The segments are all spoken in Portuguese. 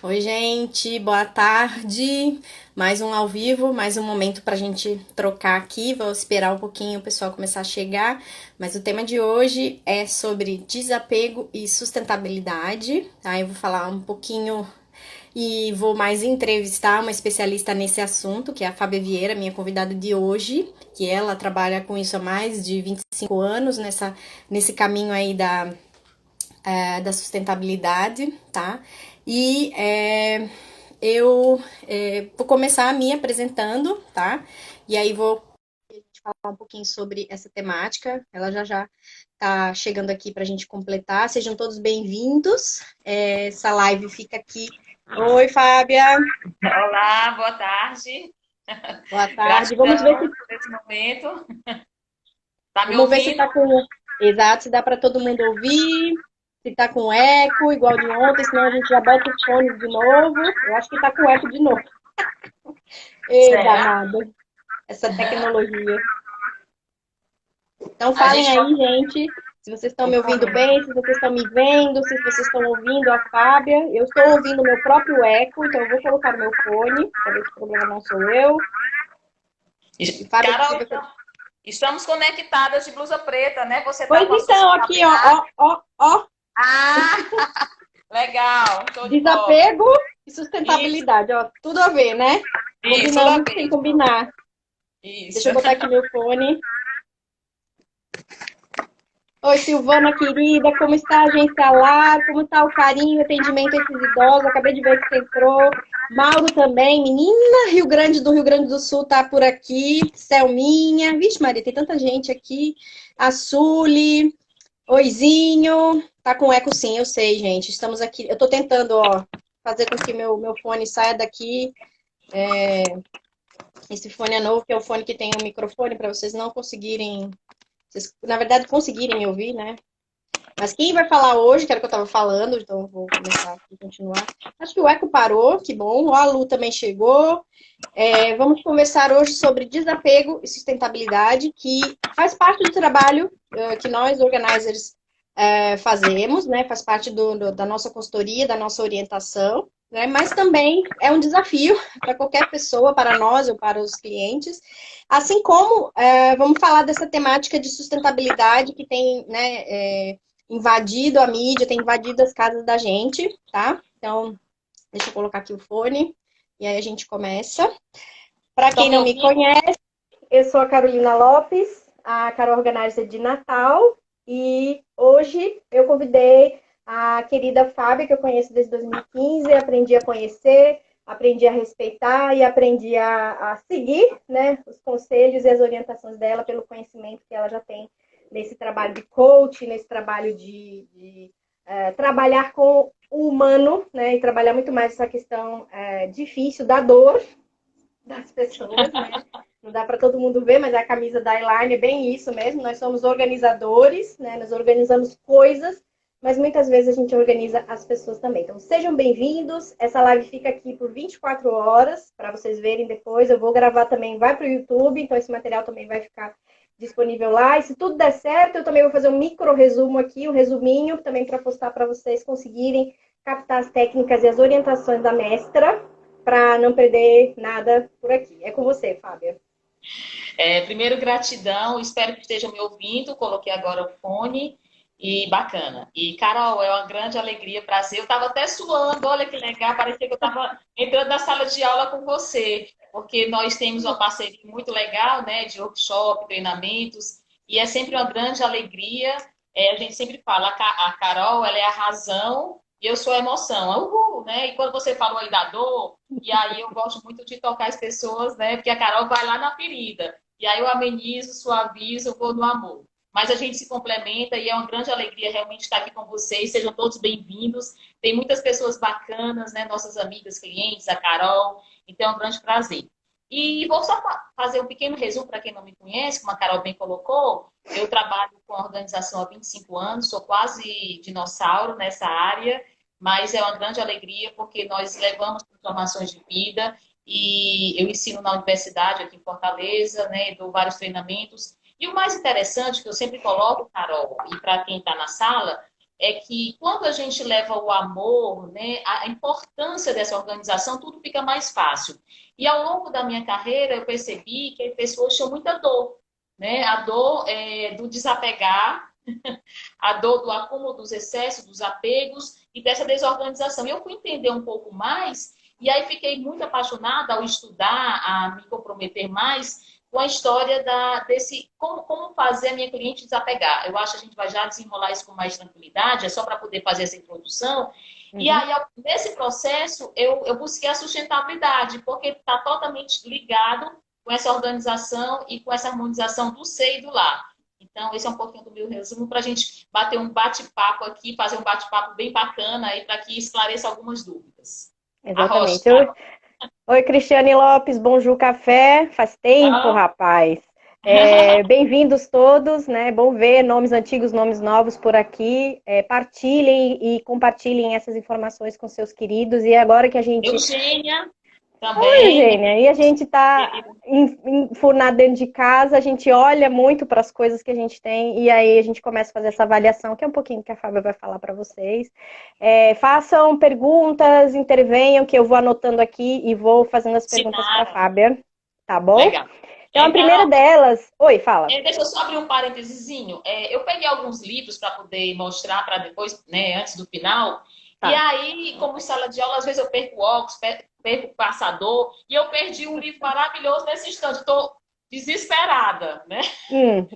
Oi, gente, boa tarde. Mais um ao vivo, mais um momento para a gente trocar aqui. Vou esperar um pouquinho o pessoal começar a chegar, mas o tema de hoje é sobre desapego e sustentabilidade. Tá? Eu vou falar um pouquinho e vou mais entrevistar uma especialista nesse assunto, que é a Fábia Vieira, minha convidada de hoje, que ela trabalha com isso há mais de 25 anos nesse caminho aí da sustentabilidade, tá? E eu vou começar me apresentando, tá? E aí vou falar um pouquinho sobre essa temática. Ela já tá chegando aqui para a gente completar. Sejam todos bem-vindos. Essa live fica aqui. Oi, Fábia. Olá, boa tarde. Boa tarde. Gratidão por esse momento. Tá me Vamos ver se ouvindo? tá com. Exato, se dá para todo mundo ouvir. Se tá com eco, igual de ontem, senão a gente já bota os fones de novo. Eu acho que tá com eco de novo. Ei, Será? danado, essa tecnologia. Então A falem gente aí, pode. gente, se vocês estão Eu me ouvindo falei. bem, se vocês estão me vendo, se vocês estão ouvindo a Fábia. Eu estou ouvindo o meu próprio eco, então eu vou colocar o meu fone, para ver se o problema não sou eu. E Fábia, se Carol, você... estamos conectadas de blusa preta, né? Você tá Pois com a então, aqui, ó, sustentabilidade. ó, ó, ó, Ah, legal. Show de bola. desapego e Isso, sustentabilidade, ó, tudo a ver, né? tudo a Combinamos sem ver. combinar. Deixa Isso. eu botar aqui meu fone. Oi, Silvana querida, como está a agência lá? Como está o carinho, o atendimento a esses idosos? Acabei de ver que você entrou. Mauro também, menina, Rio Grande do Sul tá por aqui. Selminha, vixe Maria, tem tanta gente aqui. A Suli, Oizinho, tá com eco sim, eu sei, gente. Estamos aqui, eu tô tentando, ó, fazer com que meu fone saia daqui. Esse fone é novo, que é o fone que tem o microfone, para vocês não conseguirem, vocês, na verdade, conseguirem me ouvir, né? Mas quem vai falar hoje, que era o que eu estava falando, então vou começar aqui, continuar. Acho que o eco parou, que bom. A Lu também chegou. Vamos conversar hoje sobre desapego e sustentabilidade, que faz parte do trabalho que nós, organizers, fazemos, né? Faz parte da nossa consultoria, da nossa orientação, né? Mas também é um desafio para qualquer pessoa, para nós ou para os clientes. Assim como vamos falar dessa temática de sustentabilidade que tem, né? Invadido a mídia, tem invadido as casas da gente, tá? Então, deixa eu colocar aqui o fone e aí a gente começa. Para Estão quem me não me ouvindo? conhece, eu sou a Carolina Lopes, a Carol Organizer de Natal, e hoje eu convidei a querida Fábia, que eu conheço desde 2015, aprendi a conhecer, aprendi a respeitar e aprendi a seguir, né, os conselhos e as orientações dela pelo conhecimento que ela já tem nesse trabalho de coach, nesse trabalho de trabalhar com o humano, né, e trabalhar muito mais essa questão difícil da dor das pessoas, né? Não dá para todo mundo ver, mas a camisa da Eline é bem isso mesmo. Nós somos organizadores, né? Nós organizamos coisas, mas muitas vezes a gente organiza as pessoas também. Então, sejam bem-vindos. Essa live fica aqui por 24 horas, para vocês verem depois. Eu vou gravar também, vai para o YouTube, então esse material também vai ficar disponível lá. E se tudo der certo, eu também vou fazer um micro resumo aqui, um resuminho, também para postar para vocês conseguirem captar as técnicas e as orientações da mestra, para não perder nada por aqui. É com você, Fábia. Primeiro, gratidão. Espero que estejam me ouvindo. Coloquei agora o fone. E bacana. E, Carol, é uma grande alegria, prazer. Eu estava até suando, olha que legal, parecia que eu estava entrando na sala de aula com você, porque nós temos uma parceria muito legal, né, de workshop, treinamentos, e é sempre uma grande alegria. A gente sempre fala, a Carol, ela é a razão e eu sou a emoção. É uhul, né? E quando você falou aí da dor, e aí eu gosto muito de tocar as pessoas, né, porque a Carol vai lá na ferida. E aí eu amenizo, suavizo, vou no amor. Mas a gente se complementa e é uma grande alegria realmente estar aqui com vocês. Sejam todos bem-vindos. Tem muitas pessoas bacanas, né? Nossas amigas, clientes, a Carol. Então é um grande prazer. E vou só fazer um pequeno resumo para quem não me conhece, como a Carol bem colocou. Eu trabalho com a organização há 25 anos, sou quase dinossauro nessa área, mas é uma grande alegria porque nós levamos transformações de vida e eu ensino na universidade aqui em Fortaleza, né? Dou vários treinamentos e o mais interessante que eu sempre coloco, Carol, e para quem está na sala, é que quando a gente leva o amor, né, a importância dessa organização, tudo fica mais fácil. E ao longo da minha carreira, eu percebi que as pessoas tinham muita dor, né? A dor do desapegar, a dor do acúmulo dos excessos, dos apegos e dessa desorganização. Eu fui entender um pouco mais e aí fiquei muito apaixonada ao estudar, a me comprometer mais com a história desse como fazer a minha cliente desapegar. Eu acho que a gente vai já desenrolar isso com mais tranquilidade, é só para poder fazer essa introdução. E aí, nesse processo, eu busquei a sustentabilidade, porque está totalmente ligado com essa organização e com essa harmonização do ser e do lar. Então, esse é um pouquinho do meu resumo para a gente bater um bate-papo aqui, fazer um bate-papo bem bacana aí para que esclareça algumas dúvidas. Exatamente. Oi, Cristiane Lopes, Bonjour Café. Faz tempo, rapaz. Bem-vindos todos, né? Bom ver nomes antigos, nomes novos por aqui. Partilhem e compartilhem essas informações com seus queridos. E agora que a gente... Eugênia também. Oi, Eugênia. E a gente está enfurnado dentro de casa, a gente olha muito para as coisas que a gente tem e aí a gente começa a fazer essa avaliação, que é um pouquinho que a Fábia vai falar para vocês. Façam perguntas, intervenham, que eu vou anotando aqui e vou fazendo as perguntas para a Fábia. Tá bom? Legal. Então, a primeira delas... Oi, fala. Deixa eu só abrir um parênteses. Eu peguei alguns livros para poder mostrar para depois, né, antes do final. Tá. E aí, como em sala de aula, às vezes eu perco o óculos, perco o passador, e eu perdi um livro maravilhoso nesse instante. Estou desesperada, né?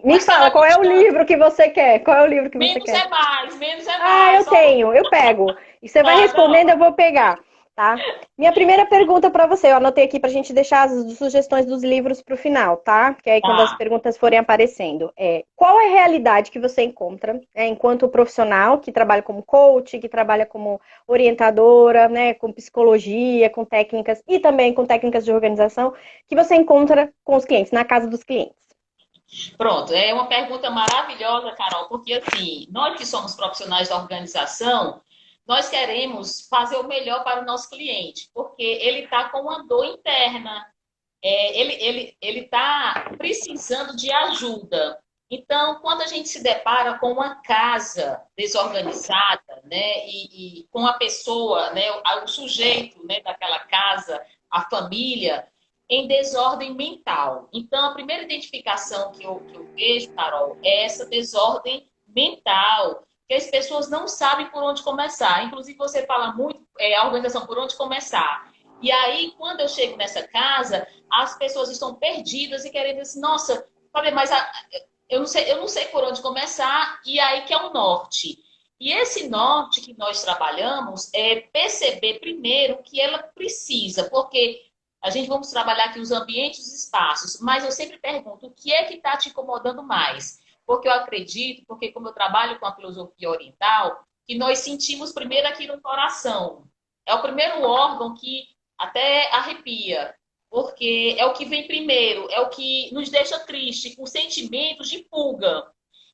Me fala, qual é o livro que você quer? Qual é o livro que você quer? Menos é mais. Eu tenho, eu pego. E você vai respondendo, eu vou pegar. Tá? Minha primeira pergunta para você, eu anotei aqui para a gente deixar as sugestões dos livros para o final, tá? Que aí quando as perguntas forem aparecendo, qual é a realidade que você encontra enquanto profissional que trabalha como coach, que trabalha como orientadora, né, com psicologia, com técnicas e também com técnicas de organização, que você encontra com os clientes, na casa dos clientes? Pronto, é uma pergunta maravilhosa, Carol, porque assim, nós que somos profissionais da organização, nós queremos fazer o melhor para o nosso cliente, porque ele está com uma dor interna, ele está precisando de ajuda. Então, quando a gente se depara com uma casa desorganizada, né, e com a pessoa, né, o sujeito, né, daquela casa, a família, em desordem mental. Então, a primeira identificação que eu vejo, Carol, é essa desordem mental, que as pessoas não sabem por onde começar. Inclusive, você fala muito, a organização por onde começar. E aí, quando eu chego nessa casa, as pessoas estão perdidas e querendo assim, nossa, mas eu não sei por onde começar, e aí que é o norte. E esse norte que nós trabalhamos é perceber primeiro o que ela precisa, porque a gente vamos trabalhar aqui os ambientes e os espaços, mas eu sempre pergunto, o que é que está te incomodando mais? Porque eu acredito, porque como eu trabalho com a filosofia oriental, que nós sentimos primeiro aqui no coração. É o primeiro órgão que até arrepia, porque é o que vem primeiro, é o que nos deixa triste, com sentimentos de fuga.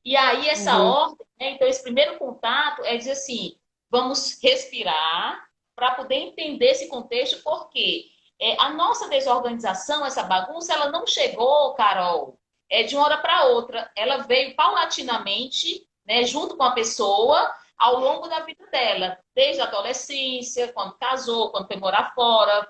E aí essa ordem, né? Então esse primeiro contato é dizer assim, vamos respirar para poder entender esse contexto, porque a nossa desorganização, essa bagunça, ela não chegou, Carol, de uma hora para outra. Ela veio paulatinamente, né, junto com a pessoa, ao longo da vida dela, desde a adolescência, quando casou, quando foi morar fora,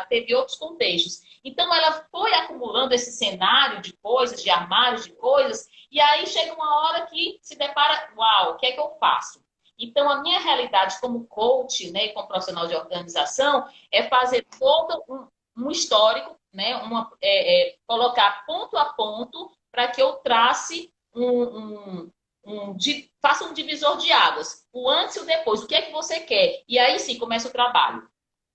teve outros contextos. Então, ela foi acumulando esse cenário de coisas, de armários de coisas, e aí chega uma hora que se depara, uau, o que é que eu faço? Então, a minha realidade como coach, né, como profissional de organização, é fazer todo um histórico, né, colocar ponto a ponto para que eu trace faça um divisor de águas, o antes e o depois, o que é que você quer? E aí sim começa o trabalho.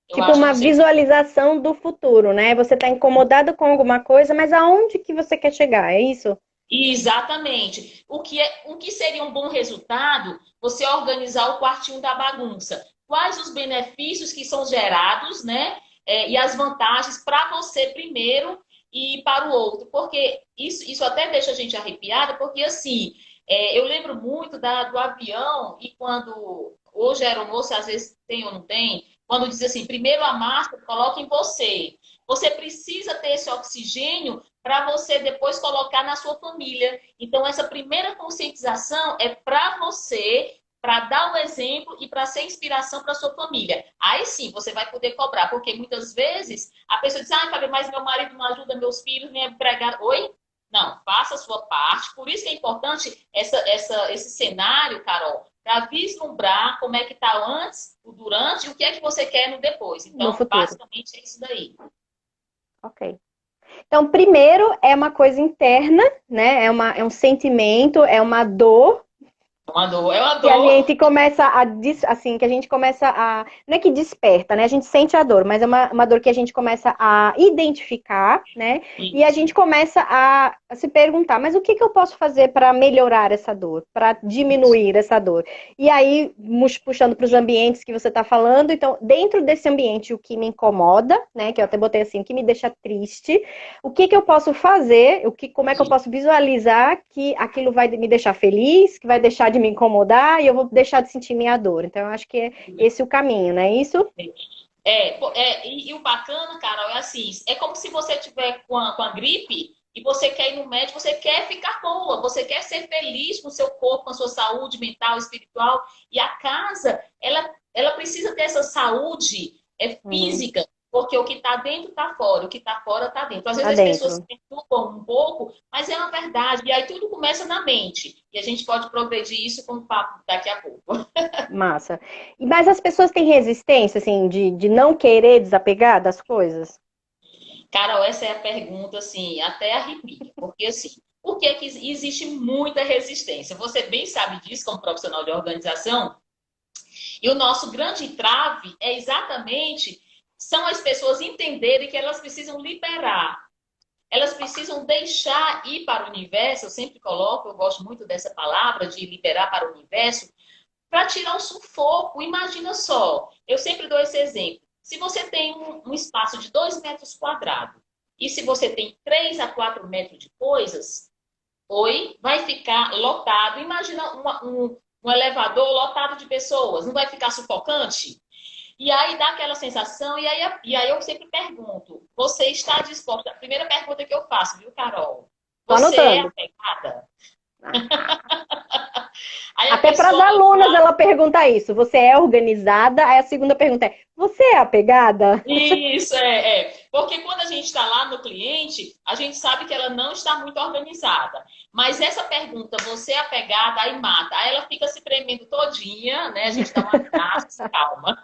Tipo uma visualização do futuro, né? Você está incomodado com alguma coisa, mas aonde que você quer chegar? É isso? Exatamente. O que seria um bom resultado? Você organizar o quartinho da bagunça. Quais os benefícios que são gerados, né? E as vantagens para você primeiro e para o outro. Porque isso até deixa a gente arrepiada, porque assim, eu lembro muito do avião e quando hoje a aeromoça às vezes tem ou não tem, quando diz assim, primeiro a máscara, coloca em você. Você precisa ter esse oxigênio para você depois colocar na sua família. Então, essa primeira conscientização é para você para dar o exemplo e para ser inspiração para sua família. Aí sim, você vai poder cobrar, porque muitas vezes a pessoa diz, ah, Fábio, mas meu marido não ajuda meus filhos, nem é empregado. Oi? Não, faça a sua parte. Por isso que é importante esse cenário, Carol, para vislumbrar como é que está o antes, o durante e o que é que você quer no depois. No Então, futuro. basicamente é isso daí. Ok. Então, primeiro é uma coisa interna, né? É um sentimento, é uma dor É uma que a dor. gente começa assim, que a gente começa a, não é que desperta, né? A gente sente a dor, mas é uma dor que a gente começa a identificar, né? E a Isso. gente começa a se perguntar, mas o que que eu posso fazer para melhorar essa dor, para diminuir essa dor? E aí, puxando para os ambientes que você está falando, então, dentro desse ambiente, o que me incomoda, né? Que eu até botei assim, o que me deixa triste, o que que eu posso fazer, como é que eu posso visualizar que aquilo vai me deixar feliz, que vai deixar de me incomodar e eu vou deixar de sentir minha dor. Então, eu acho que é esse o caminho, não é isso? E o bacana, Carol, é assim, é como se você tiver com a gripe e você quer ir no médico, você quer ficar boa, você quer ser feliz com o seu corpo, com a sua saúde mental, espiritual. E a casa, ela precisa ter essa saúde Uhum. física, porque o que está dentro está fora, o que está fora está dentro. Às vezes Lá as pessoas se dentro. preocupam um pouco, mas é uma verdade. E aí tudo começa na mente. E a gente pode progredir isso com o papo daqui a pouco. Massa. Mas as pessoas têm resistência, assim, de não querer desapegar das coisas? Carol, essa é a pergunta, assim, até arrepia. Porque, assim, por que que existe muita resistência? Você bem sabe disso como profissional de organização. E o nosso grande entrave é exatamente são as pessoas entenderem que elas precisam liberar. Elas precisam deixar ir para o universo. Eu sempre coloco, eu gosto muito dessa palavra, de liberar para o universo, para tirar o sufoco. Imagina só, eu sempre dou esse exemplo. Se você tem um espaço de 2 metros quadrados e se você tem 3 a 4 metros de coisas, oi, vai ficar lotado. Imagina um elevador lotado de pessoas, não vai ficar sufocante? E aí dá aquela sensação, e aí eu sempre pergunto: você está disposta? A primeira pergunta que eu faço, viu, Carol? Tô Você é anotando. apegada? Ah. Aí a Até para as pessoa alunas ela pergunta isso. Você é organizada? Aí a segunda pergunta é: você é apegada? Isso, Porque quando a gente está lá no cliente, a gente sabe que ela não está muito organizada. Mas essa pergunta, você é apegada, aí mata. Aí ela fica se tremendo todinha, né? A gente dá um abraço, se calma.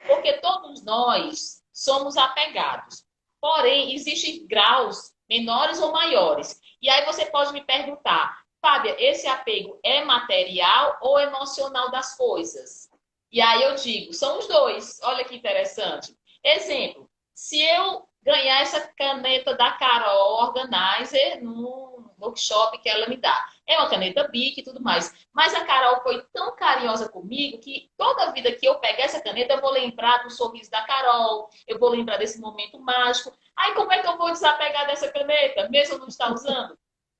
Porque todos nós somos apegados. Porém, existem graus menores ou maiores. E aí você pode me perguntar, Fábia, esse apego é material ou emocional das coisas? E aí eu digo, são os dois. Olha que interessante. Exemplo, se eu ganhar essa caneta da Carol Organizer num workshop que ela me dá. É uma caneta Bic e tudo mais. Mas a Carol foi tão carinhosa comigo que toda vida que eu pegar essa caneta, eu vou lembrar do sorriso da Carol, eu vou lembrar desse momento mágico. Aí como é que eu vou desapegar dessa caneta, mesmo eu não estar usando?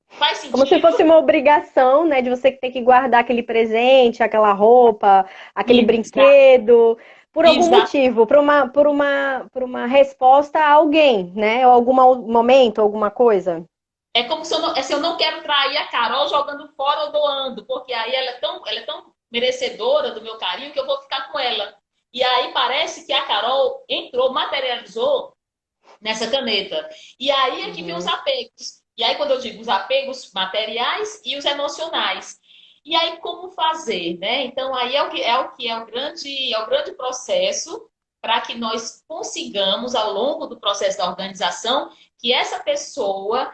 Faz Como se sentido? fosse uma obrigação, né, de você ter que guardar aquele presente, aquela roupa, aquele Exa- brinquedo, por algum Exato. motivo, por uma resposta a alguém, né, ou algum momento, alguma coisa. É como se eu não quero trair a Carol jogando fora ou doando, porque aí ela é tão merecedora do meu carinho que eu vou ficar com ela. E aí parece que a Carol entrou, materializou nessa caneta. E aí é que vem os Uhum. apegos. E aí, quando eu digo os apegos materiais e os emocionais. E aí, como fazer, né? Então, aí é o grande processo para que nós consigamos, ao longo do processo da organização, que essa pessoa,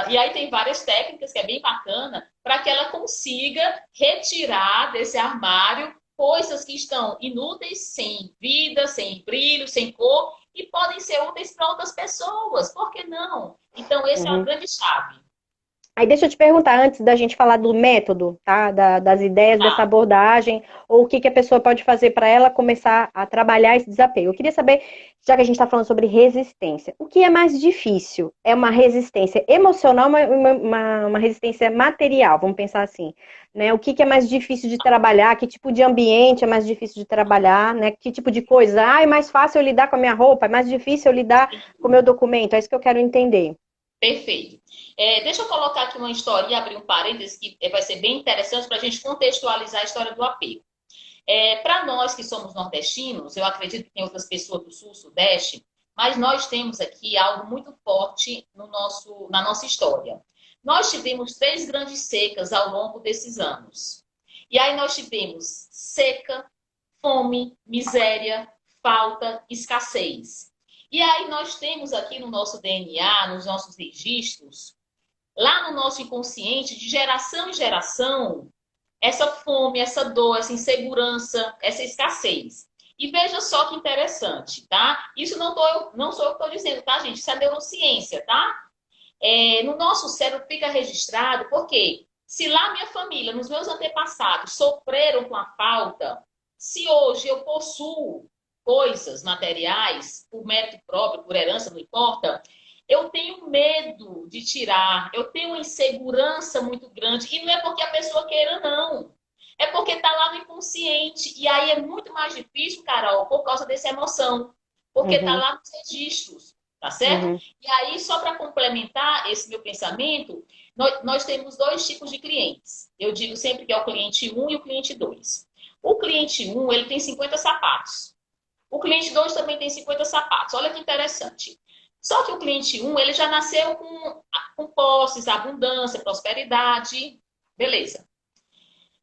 e aí tem várias técnicas que é bem bacana, para que ela consiga retirar desse armário coisas que estão inúteis, sem vida, sem brilho, sem cor, e podem ser úteis para outras pessoas. Por que não? Então, esse é uma Uhum. grande chave. Aí deixa eu te perguntar, antes da gente falar do método, tá? Das ideias dessa Tá. abordagem, ou o que, que a pessoa pode fazer para ela começar a trabalhar esse desapego. Eu queria saber, já que a gente está falando sobre resistência, o que é mais difícil? É uma resistência emocional, uma resistência material, vamos pensar assim, né? O que, que é mais difícil de trabalhar? Que tipo de ambiente é mais difícil de trabalhar, né? Que tipo de coisa? Ah, é mais fácil eu lidar com a minha roupa, é mais difícil eu lidar com o meu documento. É isso que eu quero entender. Perfeito. Deixa eu colocar aqui uma história e abrir um parênteses que vai ser bem interessante para a gente contextualizar a história do apego. Para nós que somos nordestinos, eu acredito que tem outras pessoas do sul, sudeste, mas nós temos aqui algo muito forte no na nossa história. Nós tivemos três grandes secas ao longo desses anos. E aí nós tivemos seca, fome, miséria, falta, escassez. E aí nós temos aqui no nosso DNA, nos nossos registros, lá no nosso inconsciente, de geração em geração, essa fome, essa dor, essa insegurança, essa escassez. E veja só que interessante, tá? Isso não sou eu que estou dizendo, tá, gente? Isso é neurociência, tá? No nosso cérebro fica registrado, porque se lá minha família, nos meus antepassados, sofreram com a falta, se hoje eu possuo coisas materiais, por mérito próprio, por herança, não importa, eu tenho medo de tirar, eu tenho uma insegurança muito grande, e não é porque a pessoa queira, não. É porque está lá no inconsciente. E aí é muito mais difícil, Carol, por causa dessa emoção. Porque está Uhum, lá nos registros, tá certo? uhum, E aí, só para complementar esse meu pensamento, nós temos dois tipos de clientes. Eu digo sempre que é o cliente um e o cliente 2. O cliente um ele tem 50 sapatos. O cliente 2 também tem 50 sapatos. Olha que interessante. Só que o cliente um ele já nasceu com posses, abundância, prosperidade. Beleza.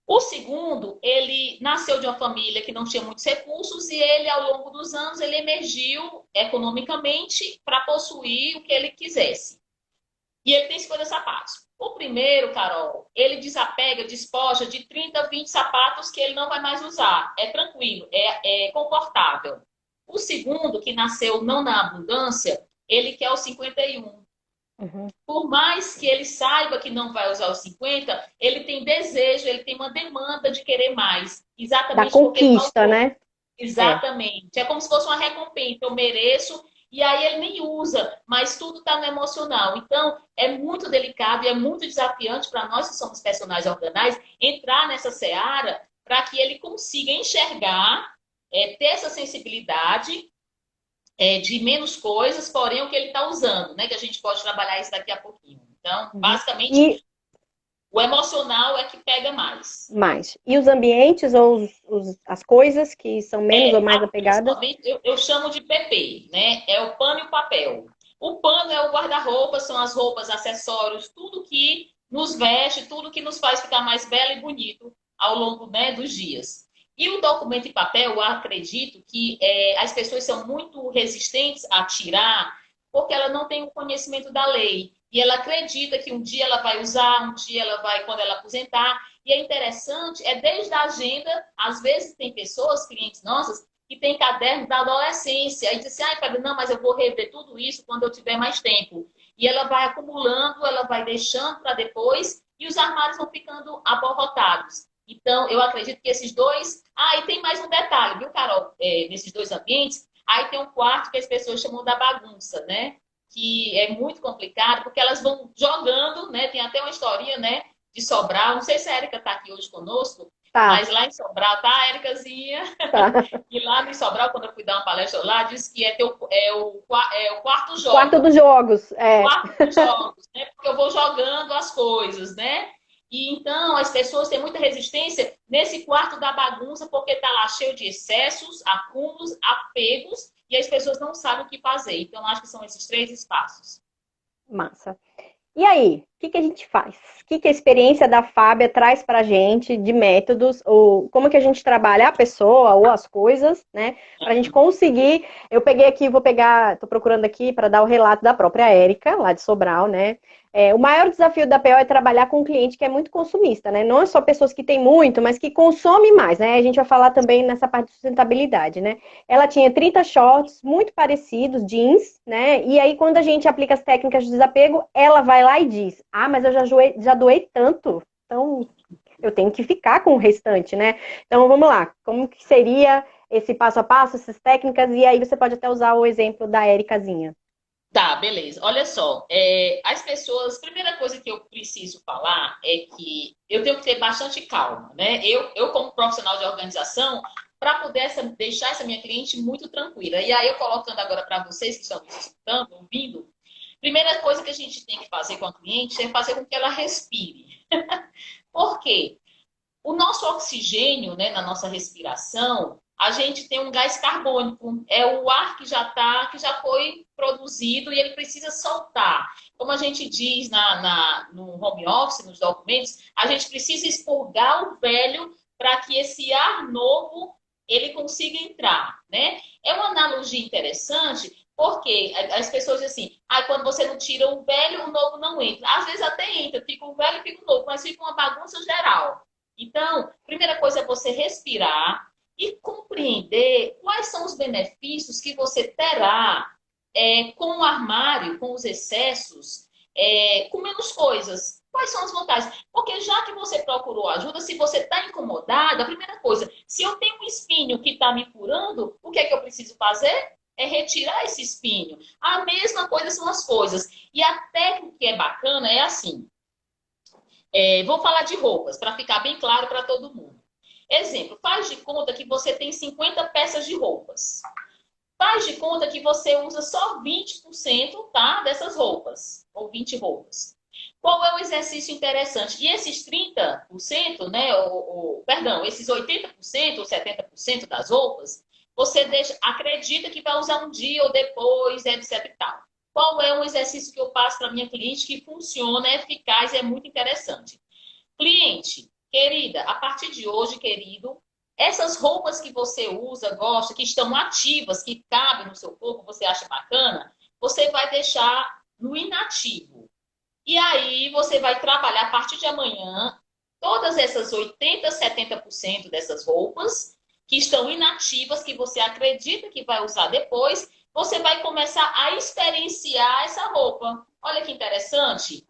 O segundo, ele nasceu de uma família que não tinha muitos recursos e ele, ao longo dos anos, ele emergiu economicamente para possuir o que ele quisesse. E ele tem 50 sapatos. O primeiro, Carol, ele desapega, despoja de 30, 20 sapatos que ele não vai mais usar. É tranquilo, é confortável. O segundo, que nasceu não na abundância, ele quer os 51. uhum. Por mais que ele saiba que não vai usar os 50, ele tem desejo, ele tem uma demanda de querer mais. Da Exatamente porque conquista, faltou. né? É. Exatamente. É como se fosse uma recompensa. Eu mereço, e aí ele nem usa, mas tudo está no emocional. Então, é muito delicado e é muito desafiante para nós que somos personagens organais entrar nessa seara para que ele consiga enxergar, ter essa sensibilidade de menos coisas, porém o que ele está usando, né? Que a gente pode trabalhar isso daqui a pouquinho. Então, Uhum. basicamente, E o emocional é que pega mais. mais. E os ambientes ou as coisas que são menos ou mais apegadas? Principalmente, eu chamo de PP, né? É o pano e o papel. O pano é o guarda-roupa, são as roupas, acessórios, tudo que nos veste, tudo que nos faz ficar mais belo e bonito ao longo, né, dos dias. E o documento em papel, eu acredito que as pessoas são muito resistentes a tirar, porque ela não tem o conhecimento da lei. E ela acredita que um dia ela vai usar, um dia ela vai, quando ela aposentar. E é interessante, desde a agenda, às vezes tem pessoas, clientes nossas, que tem caderno da adolescência. Aí diz assim, ai, Fábio, não, mas eu vou rever tudo isso quando eu tiver mais tempo. E ela vai acumulando, ela vai deixando para depois, e os armários vão ficando abarrotados. Então, eu acredito que esses dois. Ah, e tem mais um detalhe, viu, Carol? Nesses dois ambientes, aí tem um quarto que as pessoas chamam da bagunça, né? Que é muito complicado, porque elas vão jogando, né? Tem até uma historinha, né? De Sobral. Não sei se a Érica está aqui hoje conosco, Tá, mas lá em Sobral tá a Éricazinha. tá. E lá no Sobral, quando eu fui dar uma palestra lá, disse que é o quarto Quarto joga. dos jogos, é. Quarto dos jogos, né? Porque eu vou jogando as coisas, né? E então as pessoas têm muita resistência nesse quarto da bagunça, porque está lá cheio de excessos, acúmulos, apegos, e as pessoas não sabem o que fazer. Então, acho que são esses três espaços. Massa. E aí, o que que a gente faz? O que que a experiência da Fábia traz para a gente de métodos, ou como que a gente trabalha a pessoa ou as coisas, né? Para a gente conseguir. Eu peguei aqui, vou pegar, estou procurando aqui para dar o relato da própria Érica, lá de Sobral, né? O maior desafio da PO é trabalhar com um cliente que é muito consumista, né? Não é só pessoas que têm muito, mas que consomem mais, né? A gente vai falar também nessa parte de sustentabilidade, né? Ela tinha 30 shorts muito parecidos, jeans, né? E aí, quando a gente aplica as técnicas de desapego, ela vai lá e diz: ah, mas eu já doei tanto, então eu tenho que ficar com o restante, né? Então vamos lá, como que seria esse passo a passo, essas técnicas? E aí você pode até usar o exemplo da Éricazinha. Tá, beleza. Olha só, as pessoas, primeira coisa que eu preciso falar é que eu tenho que ter bastante calma, né? Eu como profissional de organização, para poder deixar essa minha cliente muito tranquila. E aí, eu colocando agora para vocês que estão me escutando, ouvindo, Primeira coisa que a gente tem que fazer com a cliente é fazer com que ela respire. Por quê? O nosso oxigênio, né, na nossa respiração, a gente tem um gás carbônico. É o ar que já foi produzido e ele precisa soltar. Como a gente diz no home office, nos documentos, a gente precisa expurgar o velho para que esse ar novo ele consiga entrar, né? É uma analogia interessante porque as pessoas dizem assim, quando você não tira o velho, o novo não entra. Às vezes até entra, fica o velho e fica o novo, mas fica uma bagunça geral. Então, primeira coisa é você respirar e compreender quais são os benefícios que você terá com o armário, com os excessos, com menos coisas. Quais são as vantagens? Porque já que você procurou ajuda, se você está incomodada, a primeira coisa, se eu tenho um espinho que está me furando, o que é que eu preciso fazer? É retirar esse espinho. A mesma coisa são as coisas. E a técnica que é bacana é assim. Vou falar de roupas, para ficar bem claro para todo mundo. Exemplo, faz de conta que você tem 50 peças de roupas. Faz de conta que você usa só 20%, tá, dessas roupas, ou 20 roupas. Qual é o exercício interessante? E esses 30%, né, perdão, esses 80% ou 70% das roupas, você acredita que vai usar um dia ou depois, etc e tal. Qual é um exercício que eu passo para minha cliente que funciona, é eficaz e é muito interessante? Cliente, querida, a partir de hoje, querido, essas roupas que você usa, gosta, que estão ativas, que cabem no seu corpo, você acha bacana, você vai deixar no inativo. E aí você vai trabalhar a partir de amanhã todas essas 80, 70% dessas roupas que estão inativas, que você acredita que vai usar depois, você vai começar a experienciar essa roupa. Olha que interessante.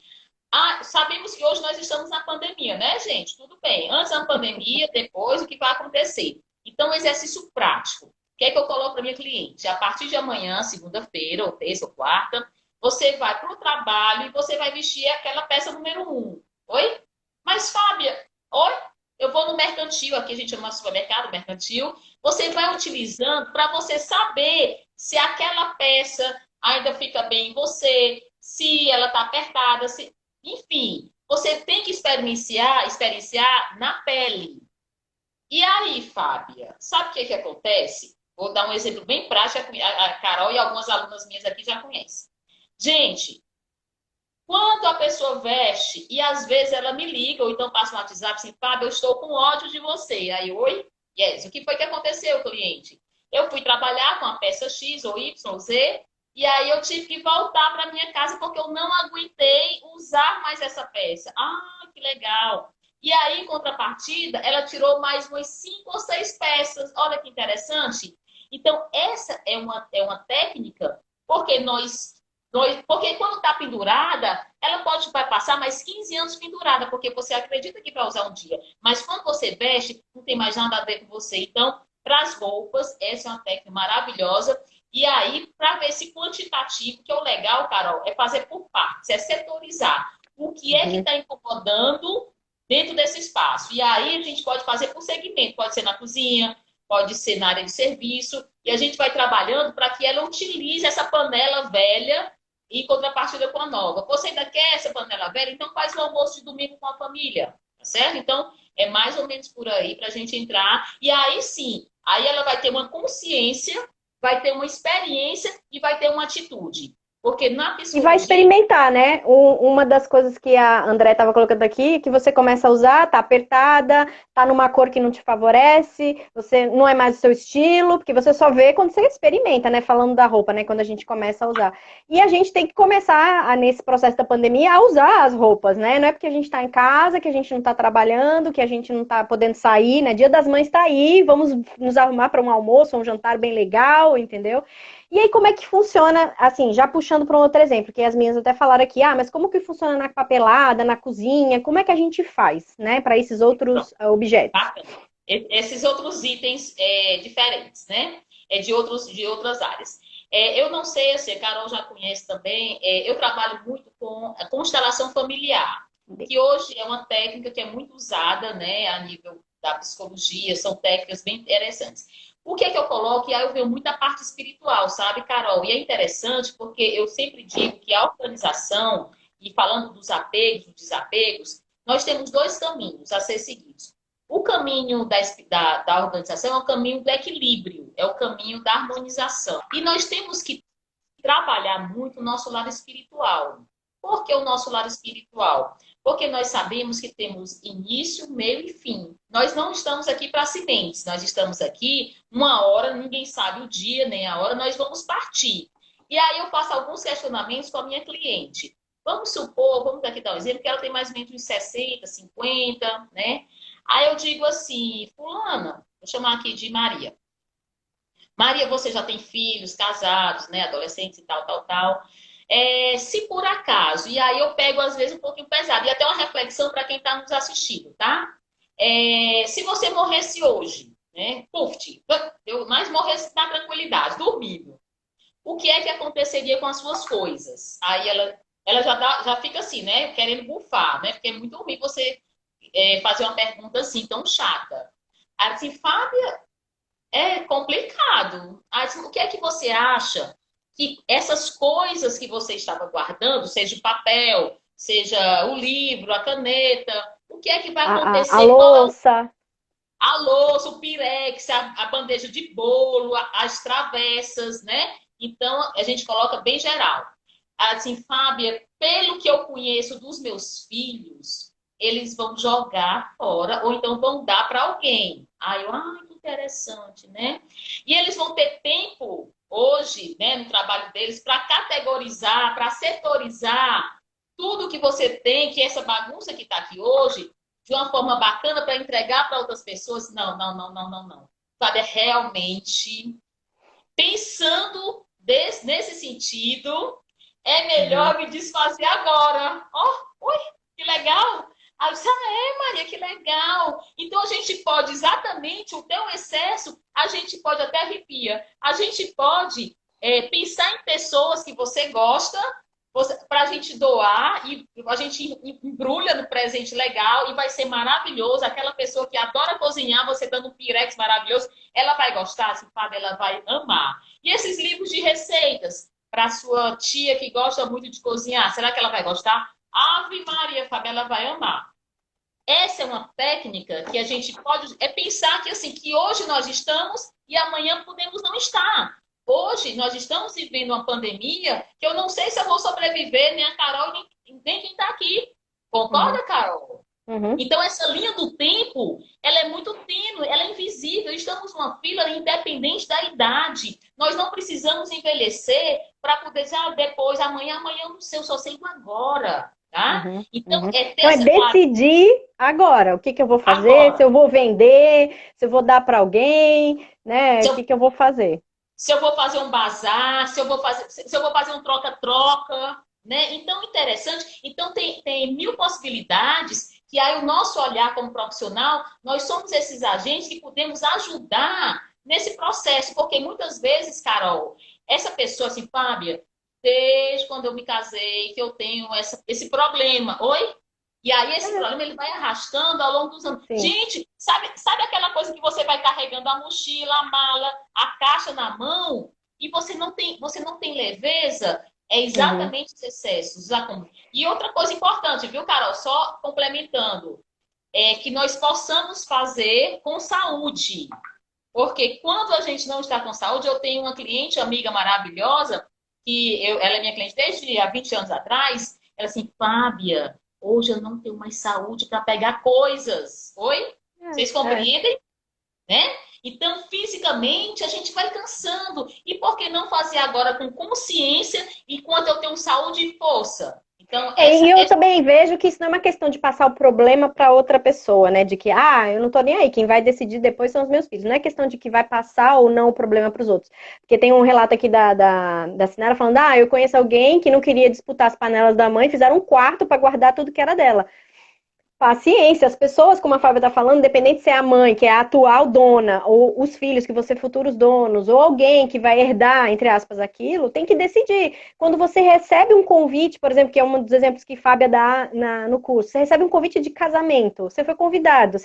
Sabemos que hoje nós estamos na pandemia, né, gente? Tudo bem. Antes da pandemia, depois, o que vai acontecer? Então, exercício prático. O que é que eu coloco para minha cliente? A partir de amanhã, segunda-feira, ou terça, ou quarta, você vai para o trabalho e você vai vestir aquela peça número 1. Oi? Mas, Fábia, oi? Eu vou no mercantil, aqui a gente chama supermercado, mercantil. Você vai utilizando para você saber se aquela peça ainda fica bem em você, se ela está apertada, se... Enfim, você tem que experienciar na pele. E aí, Fábia, sabe o que que acontece? Vou dar um exemplo bem prático, a Carol e algumas alunas minhas aqui já conhecem. Gente, quando a pessoa veste, e às vezes ela me liga, ou então passa no WhatsApp assim, Fábio, eu estou com ódio de você. Aí, oi? Yes. O que foi que aconteceu, cliente? Eu fui trabalhar com a peça X ou Y, Z, e aí eu tive que voltar para minha casa porque eu não aguentei usar mais essa peça. Ah, que legal. E aí, em contrapartida, ela tirou mais umas 5 ou 6 peças. Olha que interessante. Então, essa é uma técnica, porque porque quando está pendurada, ela vai passar mais 15 anos pendurada, porque você acredita que vai usar um dia. Mas quando você veste, não tem mais nada a ver com você. Então, para as roupas, essa é uma técnica maravilhosa. E aí, para ver esse quantitativo, que é o legal, Carol, é fazer por partes, é setorizar. O que é que está incomodando dentro desse espaço? E aí a gente pode fazer por segmento, pode ser na cozinha, pode ser na área de serviço, e a gente vai trabalhando para que ela utilize essa panela velha em contrapartida com a nova. Você ainda quer essa panela velha? Então faz o almoço de domingo com a família, tá certo? Então é mais ou menos por aí para a gente entrar. E aí sim, aí ela vai ter uma consciência, vai ter uma experiência e vai ter uma atitude. Porque na psicologia... E vai experimentar, né? Uma das coisas que a André estava colocando aqui, que você começa a usar, tá apertada, tá numa cor que não te favorece, você não é mais o seu estilo, porque você só vê quando você experimenta, né? Falando da roupa, né? Quando a gente começa a usar. E a gente tem que começar, nesse processo da pandemia, a usar as roupas, né? Não é porque a gente tá em casa, que a gente não tá trabalhando, que a gente não tá podendo sair, né? Dia das Mães tá aí, vamos nos arrumar para um almoço, um jantar bem legal, entendeu? E aí, como é que funciona, assim, já puxando para um outro exemplo, que as minhas até falaram aqui, mas como que funciona na papelada, na cozinha, como é que a gente faz, né, para esses outros objetos? Esses outros itens diferentes, né, de outras áreas. Eu não sei, assim, a Carol já conhece também, eu trabalho muito com a constelação familiar, que hoje é uma técnica que é muito usada, né, a nível da psicologia, são técnicas bem interessantes. O que é que eu coloco? E aí eu vejo muita parte espiritual, sabe, Carol? E é interessante porque eu sempre digo que a organização, e falando dos apegos, dos desapegos, nós temos dois caminhos a ser seguidos. O caminho da organização é o caminho do equilíbrio, é o caminho da harmonização. E nós temos que trabalhar muito o nosso lado espiritual. Por que o nosso lado espiritual? Porque nós sabemos que temos início, meio e fim. Nós não estamos aqui para acidentes, nós estamos aqui uma hora, ninguém sabe o dia nem a hora, nós vamos partir. E aí eu faço alguns questionamentos com a minha cliente. Vamos supor, vamos aqui dar um exemplo, que ela tem mais ou menos uns 60, 50, né? Aí eu digo assim, fulana, vou chamar aqui de Maria. Maria, você já tem filhos, casados, né? Adolescentes e tal, tal, tal. Se por acaso, e aí eu pego às vezes um pouquinho pesado, e até uma reflexão para quem está nos assistindo, tá? Se você morresse hoje, né? Puf, mas morresse na tranquilidade, dormindo. O que é que aconteceria com as suas coisas? Aí ela já fica assim, né? Querendo bufar, né? Porque é muito ruim você fazer uma pergunta assim, tão chata. Aí, assim, Fábia, é complicado. Mas o que é que você acha que essas coisas que você estava guardando, seja o papel, seja o livro, a caneta, o que é que vai A acontecer? Qual é louça. a louça, o pirex, a bandeja de bolo, as travessas, né? Então, a gente coloca bem geral. Assim, Fábia, pelo que eu conheço dos meus filhos, eles vão jogar fora ou então vão dar para alguém. Aí eu, que interessante, né? E eles vão ter tempo hoje, né, no trabalho deles, para categorizar, para setorizar tudo que você tem, que essa bagunça que está aqui hoje, de uma forma bacana para entregar para outras pessoas. Não, não, não, não, não, não. Sabe, é realmente pensando nesse sentido, é melhor me desfazer agora. Oi, que legal. Aí eu disse, Maria, que legal. Então a gente pode, exatamente, o teu excesso, a gente pode até arrepia. A gente pode pensar em pessoas que você gosta, para a gente doar, e a gente embrulha no presente legal e vai ser maravilhoso. Aquela pessoa que adora cozinhar, você dando um pirex maravilhoso, ela vai gostar, assim, Fábio, ela vai amar. E esses livros de receitas, para sua tia que gosta muito de cozinhar, será que ela vai gostar? Ave Maria, Fábio, ela vai amar. Essa é uma técnica que a gente pode pensar que assim que hoje nós estamos e amanhã podemos não estar. Hoje nós estamos vivendo uma pandemia que eu não sei se eu vou sobreviver, nem a Carol, nem quem está aqui. Concorda, Carol? Uhum. Então, essa linha do tempo, ela é muito tênue, ela é invisível. Estamos numa fila independente da idade. Nós não precisamos envelhecer para poder dizer, depois, amanhã eu não sei, eu só sei agora. Tá? Uhum, Então, uhum. ter Então é essa clareza decidir agora o que eu vou fazer, se agora. eu vou vender, se eu vou dar para alguém, né? Se O eu, que eu vou fazer. se eu vou fazer um bazar, se eu vou fazer um troca-troca, né? Então, interessante. Então, tem mil possibilidades que aí o nosso olhar como profissional, nós somos esses agentes que podemos ajudar nesse processo, porque muitas vezes, Carol, essa pessoa assim, Fábia, desde quando eu me casei, que eu tenho esse problema. Oi? E aí esse problema ele vai arrastando ao longo dos anos. Sim. Gente, sabe aquela coisa que você vai carregando a mochila, a mala, a caixa na mão e você não tem leveza? É Uhum. exatamente os excessos. E outra coisa importante, viu, Carol? Só complementando, é que nós possamos fazer com saúde. Porque quando a gente não está com saúde, eu tenho uma cliente, amiga maravilhosa, ela é minha cliente desde há 20 anos atrás. Ela assim, Fábia, hoje eu não tenho mais saúde para pegar coisas. Oi? Vocês É. compreendem? Né? Então, fisicamente, a gente vai cansando. E por que não fazer agora com consciência enquanto eu tenho saúde e força? Então, E eu também vejo que isso não é uma questão de passar o problema para outra pessoa, né? De que, eu não tô nem aí, quem vai decidir depois são os meus filhos. Não é questão de que vai passar ou não o problema para os outros. Porque tem um relato aqui da Sinara falando, eu conheço alguém que não queria disputar as panelas da mãe, fizeram um quarto para guardar tudo que era dela. Paciência, as pessoas, como a Fábio está falando, independente se é a mãe, que é a atual dona, ou os filhos, que vão ser futuros donos, ou alguém que vai herdar, entre aspas, aquilo, tem que decidir. Quando você recebe um convite, por exemplo, que é um dos exemplos que a Fábia dá no curso, você recebe um convite de casamento, você foi convidado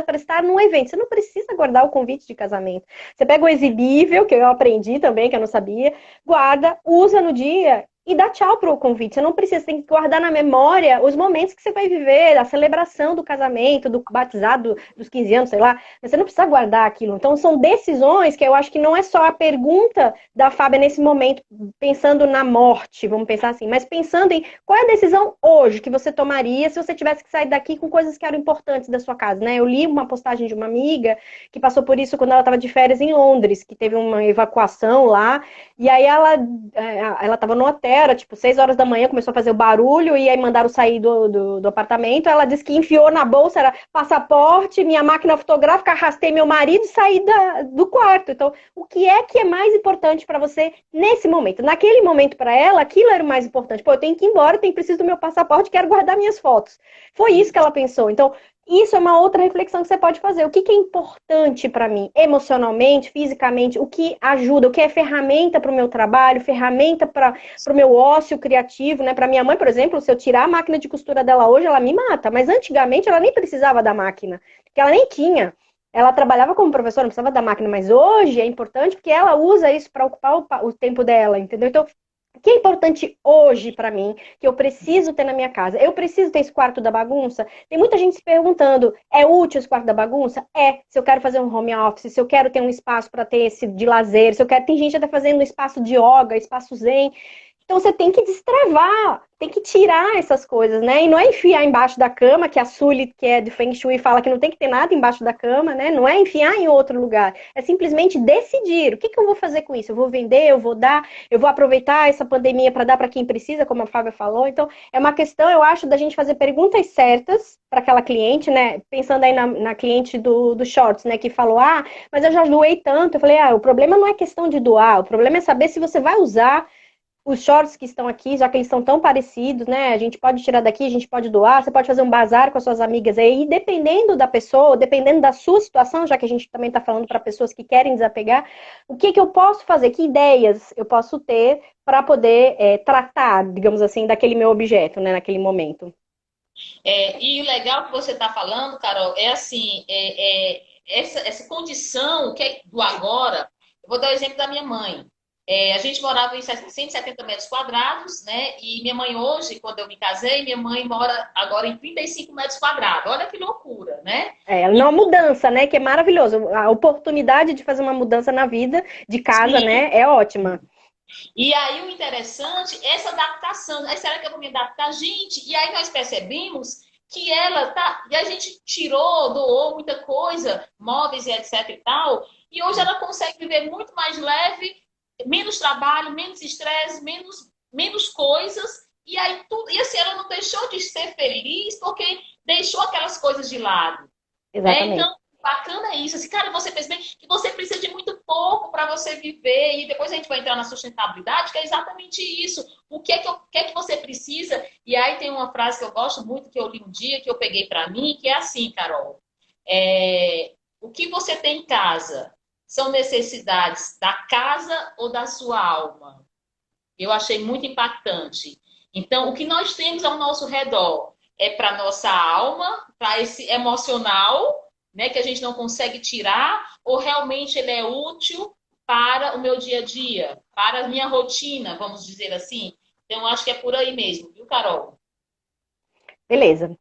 para estar num evento, você não precisa guardar o convite de casamento. Você pega o exibível, que eu aprendi também, que eu não sabia, guarda, usa no dia e dá tchau pro convite. Você não precisa, você tem que guardar na memória os momentos que você vai viver, a celebração do casamento, do batizado, dos 15 anos, sei lá. Mas você não precisa guardar aquilo. Então, são decisões que eu acho que não é só a pergunta da Fábia nesse momento, pensando na morte, vamos pensar assim, mas pensando em qual é a decisão hoje que você tomaria se você tivesse que sair daqui com coisas que eram importantes da sua casa, né? Eu li uma postagem de uma amiga que passou por isso quando ela estava de férias em Londres, que teve uma evacuação lá, e aí ela estava no hotel, era tipo 6 horas da manhã, começou a fazer o barulho, e aí mandaram sair do apartamento. Ela disse que enfiou na bolsa, era passaporte, minha máquina fotográfica, arrastei meu marido e saí do quarto. Então, o que é mais importante para você nesse momento? Naquele momento, para ela, aquilo era o mais importante. Pô, eu tenho que ir embora, eu preciso do meu passaporte, quero guardar minhas fotos. Foi isso que ela pensou. Então, isso é uma outra reflexão que você pode fazer. O que é importante para mim, emocionalmente, fisicamente? O que ajuda? O que é ferramenta para o meu trabalho? Ferramenta para o meu ócio criativo, né? Para minha mãe, por exemplo, se eu tirar a máquina de costura dela hoje, ela me mata. Mas antigamente ela nem precisava da máquina, porque ela nem tinha. Ela trabalhava como professora, não precisava da máquina, mas hoje é importante porque ela usa isso para ocupar o tempo dela, entendeu? Então, o que é importante hoje para mim, que eu preciso ter na minha casa? Eu preciso ter esse quarto da bagunça? Tem muita gente se perguntando, é útil esse quarto da bagunça? É, se eu quero fazer um home office, se eu quero ter um espaço para ter esse de lazer, se eu quero... Tem gente até fazendo um espaço de yoga, espaço zen. Então você tem que destravar, tem que tirar essas coisas, né? E não é enfiar embaixo da cama, que a Sully, que é de Feng Shui, fala que não tem que ter nada embaixo da cama, né? Não é enfiar em outro lugar. É simplesmente decidir o que eu vou fazer com isso. Eu vou vender, eu vou dar, eu vou aproveitar essa pandemia para dar para quem precisa, como a Fábia falou. Então, é uma questão, eu acho, da gente fazer perguntas certas para aquela cliente, né? Pensando aí na cliente do Shorts, né? Que falou, mas eu já doei tanto. Eu falei, o problema não é questão de doar, o problema é saber se você vai usar os shorts que estão aqui, já que eles são tão parecidos, né? A gente pode tirar daqui, a gente pode doar, você pode fazer um bazar com as suas amigas aí, e dependendo da pessoa, dependendo da sua situação, já que a gente também está falando para pessoas que querem desapegar, o que eu posso fazer, que ideias eu posso ter para poder tratar, digamos assim, daquele meu objeto, né, naquele momento. E o legal que você está falando, Carol, é assim, essa condição que é do agora. Eu vou dar o exemplo da minha mãe. A gente morava em 170 metros quadrados, né? E minha mãe hoje, quando eu me casei, minha mãe mora agora em 35 metros quadrados. Olha que loucura, né? É uma mudança, né? Que é maravilhoso. A oportunidade de fazer uma mudança na vida de casa, Sim. né? É ótima. E aí o interessante é essa adaptação. Aí será que eu vou me adaptar? Gente, e aí nós percebemos que ela tá. E a gente tirou, doou muita coisa, móveis e etc e tal. E hoje ela consegue viver muito mais leve, menos trabalho, menos estresse, menos coisas. E aí tudo. E assim, ela não deixou de ser feliz porque deixou aquelas coisas de lado. Né? Exatamente. Então, bacana isso. Assim, cara, você percebe que você precisa de muito pouco para você viver, e depois a gente vai entrar na sustentabilidade, que é exatamente isso. O que é que você precisa? E aí tem uma frase que eu gosto muito, que eu li um dia, que eu peguei para mim, que é assim, Carol. O que você tem em casa são necessidades da casa ou da sua alma? Eu achei muito impactante. Então, o que nós temos ao nosso redor é para nossa alma, para esse emocional, né, que a gente não consegue tirar, ou realmente ele é útil para o meu dia a dia, para a minha rotina, vamos dizer assim. Então, eu acho que é por aí mesmo, viu, Carol? Beleza.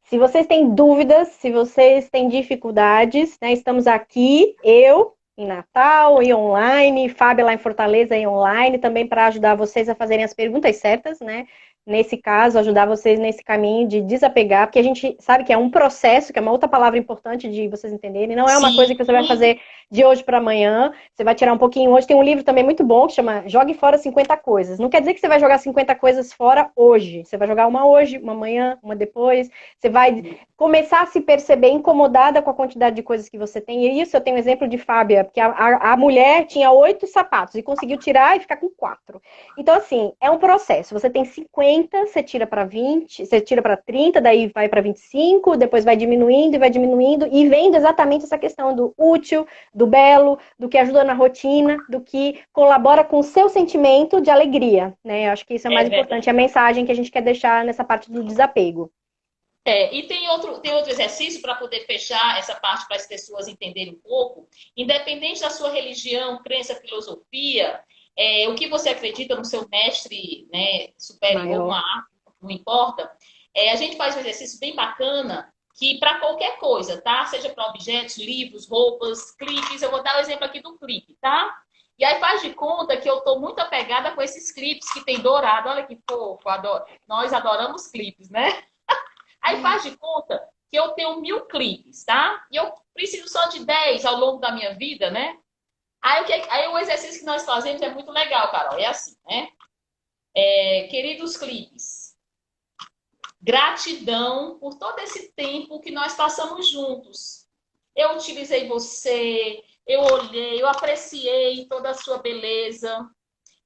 Se vocês têm dúvidas, se vocês têm dificuldades, né, estamos aqui, eu em Natal e online, Fábio lá em Fortaleza e online, também para ajudar vocês a fazerem as perguntas certas, né? Nesse caso, ajudar vocês nesse caminho de desapegar, porque a gente sabe que é um processo, que é uma outra palavra importante de vocês entenderem, não é uma Sim, coisa que você vai fazer de hoje para amanhã. Você vai tirar um pouquinho hoje. Tem um livro também muito bom que chama Jogue Fora 50 Coisas. Não quer dizer que você vai jogar 50 coisas fora hoje. Você vai jogar uma hoje, uma amanhã, uma depois. Você vai começar a se perceber incomodada com a quantidade de coisas que você tem. E isso eu tenho um exemplo de Fábia, porque a mulher tinha 8 sapatos e conseguiu tirar e ficar com 4. Então, assim, é um processo. Você tem 50, você tira para 20, você tira para 30, daí vai para 25, depois vai diminuindo e vai diminuindo, e vendo exatamente essa questão do útil, do belo, do que ajuda na rotina, do que colabora com o seu sentimento de alegria, né? Eu acho que isso é o É mais verdade. importante, a mensagem que a gente quer deixar nessa parte do desapego. E tem outro exercício para poder fechar essa parte para as pessoas entenderem um pouco. Independente da sua religião, crença, filosofia, o que você acredita no seu mestre, né, superior, Maior. não importa. A gente faz um exercício bem bacana que para qualquer coisa, tá? Seja para objetos, livros, roupas, clipes. Eu vou dar o exemplo aqui do clipe, tá? E aí faz de conta que eu estou muito apegada com esses clipes que tem dourado. Olha que fofo, adoro. Nós adoramos clipes, né? Aí faz de conta que eu tenho 1000 clipes, tá? E eu preciso só de 10 ao longo da minha vida, né? Aí o exercício que nós fazemos é muito legal, Carol. É assim, né? Queridos clipes, gratidão por todo esse tempo que nós passamos juntos. Eu utilizei você, eu olhei, eu apreciei toda a sua beleza.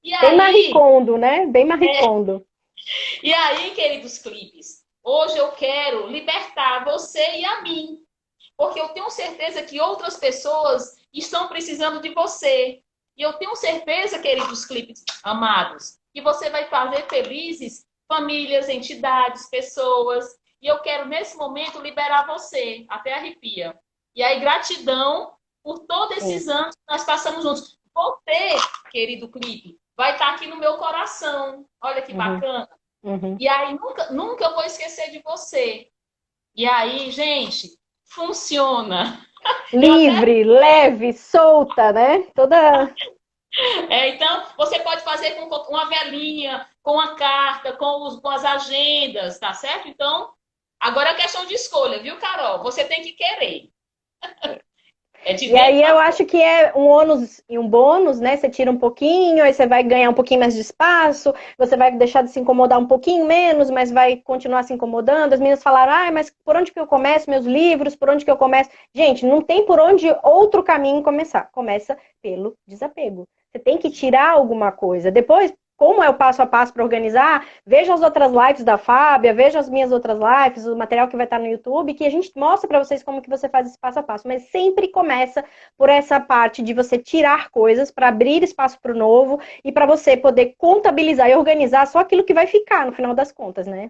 E Bem aí, maricondo, né? Bem maricondo. queridos clipes, hoje eu quero libertar você e a mim. Porque eu tenho certeza que outras pessoas estão precisando de você. E eu tenho certeza, queridos clipes amados, que você vai fazer felizes famílias, entidades, pessoas. E eu quero, nesse momento, liberar você. Até arrepia. E aí, gratidão por todos Sim. esses anos que nós passamos juntos. Você, querido clipe, vai estar aqui no meu coração. Olha que Uhum, bacana. uhum. E aí, nunca eu vou esquecer de você. E aí, gente, funciona. Eu até. Livre, leve, solta, né? Toda. Então, você pode fazer com uma velinha, com a carta, com as agendas, tá certo? Então, agora é questão de escolha, viu, Carol? Você tem que querer. É de E dentro aí pra eu fora. acho que é um ônus e um bônus, né? Você tira um pouquinho, aí você vai ganhar um pouquinho mais de espaço, você vai deixar de se incomodar um pouquinho menos, mas vai continuar se incomodando. As meninas falaram, mas por onde que eu começo? Meus livros, por onde que eu começo? Gente, não tem por onde outro caminho começar. Começa pelo desapego. Você tem que tirar alguma coisa. Depois, como é o passo a passo para organizar, veja as outras lives da Fábia, veja as minhas outras lives, o material que vai estar no YouTube, que a gente mostra para vocês como que você faz esse passo a passo. Mas sempre começa por essa parte de você tirar coisas para abrir espaço para o novo e para você poder contabilizar e organizar só aquilo que vai ficar no final das contas, né?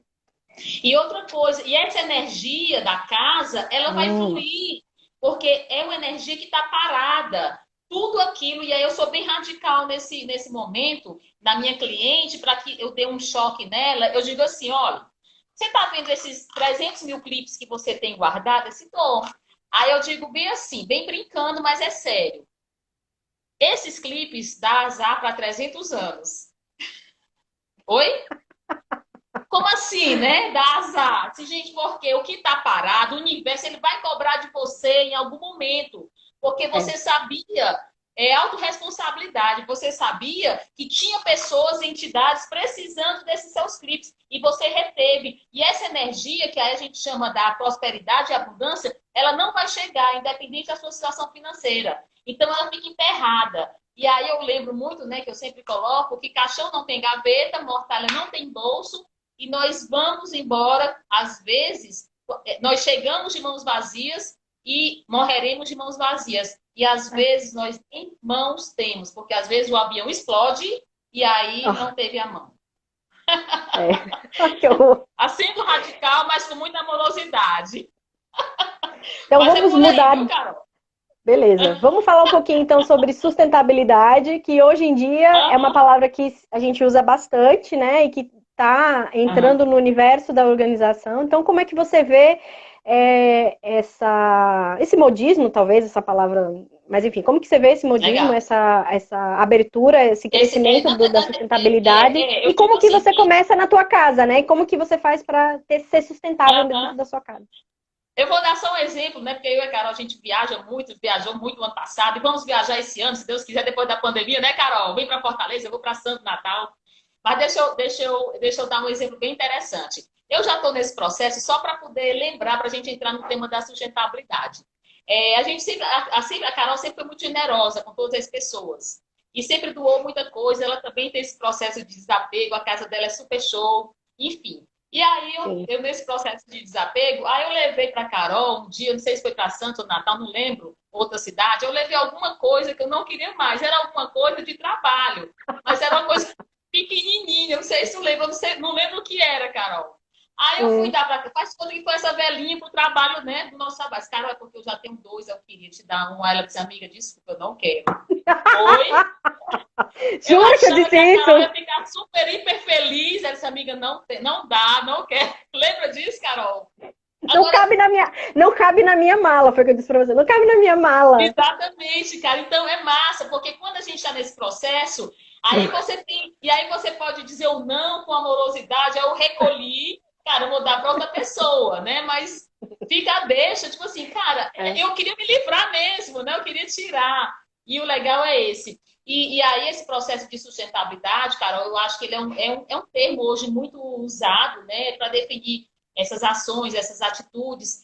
E outra coisa, e essa energia da casa, ela vai Hum. fluir, porque é uma energia que está parada. Tudo aquilo, e aí eu sou bem radical nesse momento, da minha cliente, para que eu dê um choque nela, eu digo assim, olha, você está vendo esses 300 mil clipes que você tem guardado? Esse tô. Aí eu digo bem assim, bem brincando, mas é sério. Esses clipes dá azar para 300 anos. Oi? Como assim, né? Dá azar. Se, gente, porque o que está parado, o universo, ele vai cobrar de você em algum momento. Porque É. você sabia, autorresponsabilidade. Você sabia que tinha pessoas, entidades precisando desses seus clipes. E você reteve. E essa energia, que aí a gente chama da prosperidade e abundância, ela não vai chegar, independente da sua situação financeira. Então, ela fica emperrada. E aí eu lembro muito, né, que eu sempre coloco, que caixão não tem gaveta, mortalha não tem bolso, e nós vamos embora, às vezes, nós chegamos de mãos vazias e morreremos de mãos vazias. E às vezes nós nem mãos temos, porque às vezes o avião explode e aí Oh, não teve a mão. é. Que horror. Assim do radical, mas com muita amorosidade. Então Mas é vamos por aí, viu, mudar. Carol? Beleza. Vamos falar um pouquinho então sobre sustentabilidade, que hoje em dia é uma Aham, palavra que a gente usa bastante, né? E que está aham. entrando no universo da organização. Então, como é que você vê esse modismo, talvez, essa palavra, mas enfim, como que você vê esse modismo, Legal. essa abertura, esse crescimento da sustentabilidade Eu e digo como que assim você que começa na tua casa, né? E como que você faz para ser sustentável dentro aham. da sua casa? Eu vou dar só um exemplo, né? Porque eu e a Carol, a gente viaja muito, viajou muito no ano passado, e vamos viajar esse ano, se Deus quiser, depois da pandemia, né, Carol? Vem para Fortaleza, eu vou para Santo Natal. Mas deixa eu dar um exemplo bem interessante. Eu já estou nesse processo só para poder lembrar, para a gente entrar no tema da sustentabilidade. A gente sempre, a Carol sempre foi muito generosa com todas as pessoas. E sempre doou muita coisa. Ela também tem esse processo de desapego, a casa dela é super show, enfim. E aí, Sim. nesse processo de desapego, aí eu levei para Carol um dia, não sei se foi para Santos ou Natal, não lembro, outra cidade, eu levei alguma coisa que eu não queria mais, era alguma coisa de trabalho, mas era uma coisa pequenininha, não sei se tu lembra, não lembro o que era, Carol. Aí eu fui Hum. dar para faz conta que foi essa velhinha pro trabalho, né, do nosso trabalho. Carol, é porque eu já tenho dois, eu queria te dar um. Aí ela disse, amiga, desculpa, eu não quero. Foi. Eu Jura que eu achando disse que a Carol isso? ia ficar super, hiper feliz. Essa amiga não, não dá, não quer. Lembra disso, Carol? Não Agora, cabe na minha, não cabe na minha mala, foi o que eu disse pra você. Não cabe na minha mala. exatamente, cara. Então é massa, porque quando a gente está nesse processo, aí você tem. E aí você pode dizer o não com amorosidade, eu recolhi, cara, eu vou dar para outra pessoa, né? Mas fica, deixa, tipo assim, cara, É. eu queria me livrar mesmo, né? Eu queria tirar. E o legal é esse. E aí, esse processo de sustentabilidade, Carol, eu acho que ele é um termo hoje muito usado, né, para definir essas ações, essas atitudes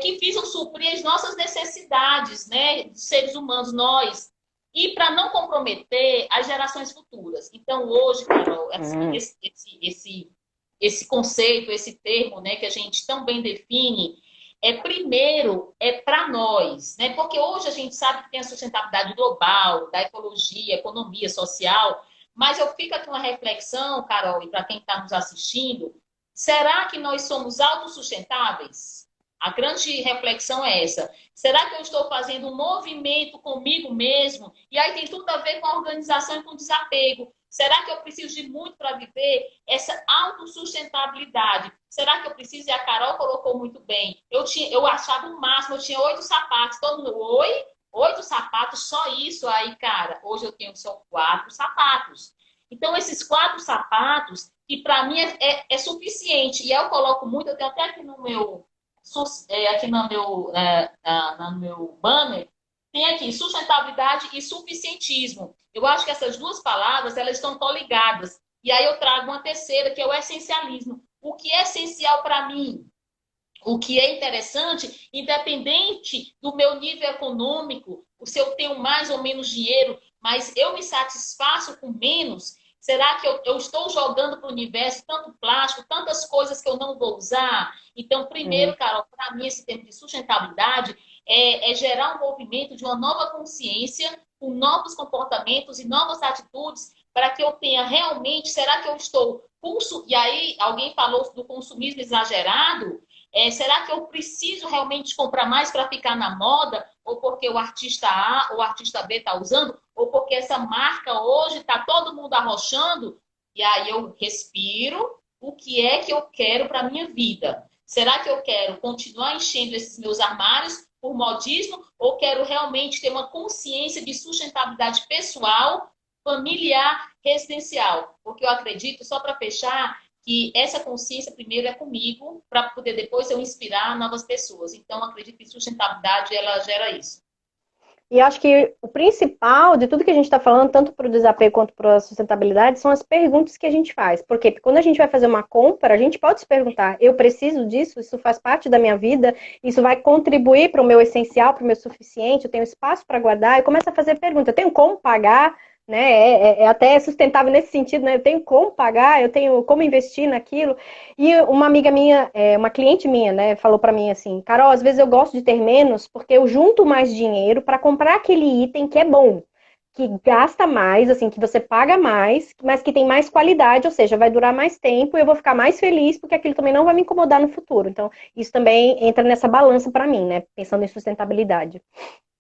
que visam suprir as nossas necessidades, né, dos seres humanos, nós, e para não comprometer as gerações futuras. Então, hoje, Carol, assim, Hum. esse conceito, esse termo, né, que a gente tão bem define, primeiro é para nós, né? Porque hoje a gente sabe que tem a sustentabilidade global, da ecologia, economia, social, mas eu fico aqui uma reflexão, Carol, e para quem está nos assistindo, será que nós somos autossustentáveis? A grande reflexão é essa. Será que eu estou fazendo um movimento comigo mesmo? E aí tem tudo a ver com a organização e com o desapego. Será que eu preciso de muito para viver essa autossustentabilidade? Será que eu preciso? E a Carol colocou muito bem. Eu achava o máximo, eu tinha 8 sapatos. Todo mundo, oi? 8 sapatos, só isso aí, cara. Hoje eu tenho só 4 sapatos. Então, esses 4 sapatos, que para mim é suficiente. E eu coloco muito, eu tenho até aqui no meu no meu banner, tem aqui sustentabilidade e suficientismo. Eu acho que essas duas palavras elas estão coligadas. E aí eu trago uma terceira, que é o essencialismo. O que é essencial para mim? O que é interessante, independente do meu nível econômico, se eu tenho mais ou menos dinheiro, mas eu me satisfaço com menos, será que eu estou jogando para o universo tanto plástico, tantas coisas que eu não vou usar? Então, primeiro, Hum. Carol, para mim, esse tema de sustentabilidade é gerar um movimento de uma nova consciência, com novos comportamentos e novas atitudes, para que eu tenha realmente, será que eu estou. E aí, alguém falou do consumismo exagerado, será que eu preciso realmente comprar mais para ficar na moda? Ou porque o artista A ou o artista B está usando? Ou porque essa marca hoje está todo mundo arrochando? E aí eu respiro. O que é que eu quero para a minha vida? Será que eu quero continuar enchendo esses meus armários por modismo? Ou quero realmente ter uma consciência de sustentabilidade pessoal, familiar, residencial? Porque eu acredito, só para fechar, que essa consciência primeiro é comigo, para poder depois eu inspirar novas pessoas. Então, acredito que sustentabilidade, ela gera isso. E acho que o principal de tudo que a gente está falando, tanto para o desapego quanto para a sustentabilidade, são as perguntas que a gente faz. Por quê? Porque quando a gente vai fazer uma compra, a gente pode se perguntar: eu preciso disso? Isso faz parte da minha vida? Isso vai contribuir para o meu essencial, para o meu suficiente? Eu tenho espaço para guardar? E começa a fazer pergunta: eu tenho como pagar? Né? É até sustentável nesse sentido, né? Eu tenho como pagar, eu tenho como investir naquilo. E uma amiga minha, uma cliente minha, né, falou para mim assim: Carol, às vezes eu gosto de ter menos porque eu junto mais dinheiro para comprar aquele item que é bom, que gasta mais, assim, que você paga mais, mas que tem mais qualidade, ou seja, vai durar mais tempo e eu vou ficar mais feliz porque aquilo também não vai me incomodar no futuro. Então, isso também entra nessa balança para mim, né, pensando em sustentabilidade.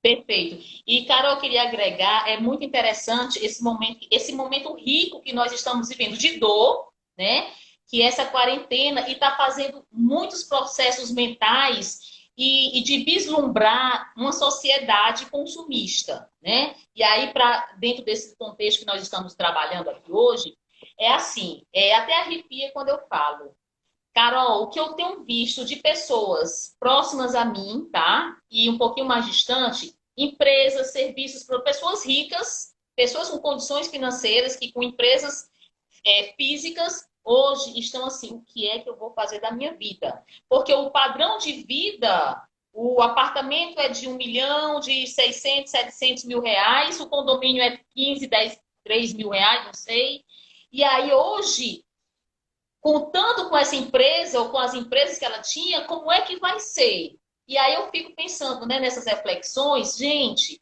Perfeito. E, Carol, eu queria agregar, é muito interessante esse momento rico que nós estamos vivendo de dor, né? Que essa quarentena e está fazendo muitos processos mentais e de vislumbrar uma sociedade consumista, né? E aí, para dentro desse contexto que nós estamos trabalhando aqui hoje, é assim, até arrepia quando eu falo. Carol, o que eu tenho visto de pessoas próximas a mim, tá? E um pouquinho mais distante, empresas, serviços para pessoas ricas, pessoas com condições financeiras, que com empresas físicas, hoje estão assim, o que é que eu vou fazer da minha vida? Porque o padrão de vida, o apartamento é de 1 milhão, de 600, 700 mil reais, o condomínio é 15, 10, 3 mil reais, não sei. E aí hoje, contando com essa empresa ou com as empresas que ela tinha, como é que vai ser? E aí eu fico pensando, né, nessas reflexões, gente,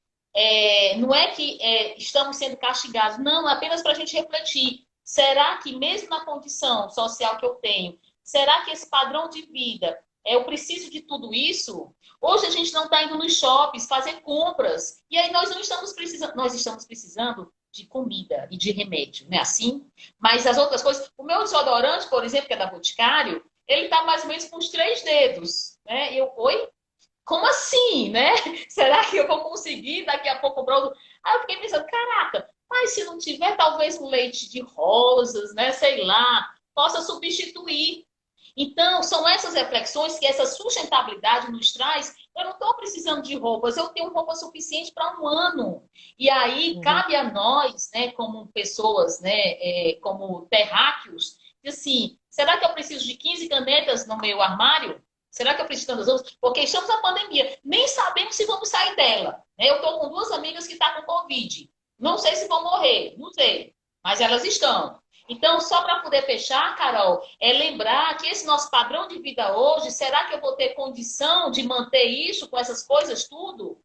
não é que estamos sendo castigados, não, é apenas para a gente refletir. Será que mesmo na condição social que eu tenho, será que esse padrão de vida, eu preciso de tudo isso? Hoje a gente não está indo nos shoppings fazer compras, e aí nós não estamos precisando, nós estamos precisando de comida e de remédio, não é assim? Mas as outras coisas, o meu desodorante, por exemplo, que é da Boticário, ele tá mais ou menos com os 3 dedos, né? E eu, oi? Como assim, né? Será que eu vou conseguir daqui a pouco comprar outro? Aí eu fiquei pensando, caraca, mas se não tiver talvez um leite de rosas, né? Sei lá, possa substituir. Então, são essas reflexões que essa sustentabilidade nos traz. Eu não estou precisando de roupas, eu tenho roupa suficiente para 1 ano. E aí, Uhum. cabe a nós, né, como pessoas, né, como terráqueos, assim, será que eu preciso de 15 canetas no meu armário? Será que eu preciso de tantas outras? Porque estamos na pandemia, nem sabemos se vamos sair dela. Né? Eu estou com 2 amigas que estão com Covid. Não sei se vão morrer, não sei, mas elas estão. Então, só para poder fechar, Carol, é lembrar que esse nosso padrão de vida hoje, será que eu vou ter condição de manter isso com essas coisas tudo?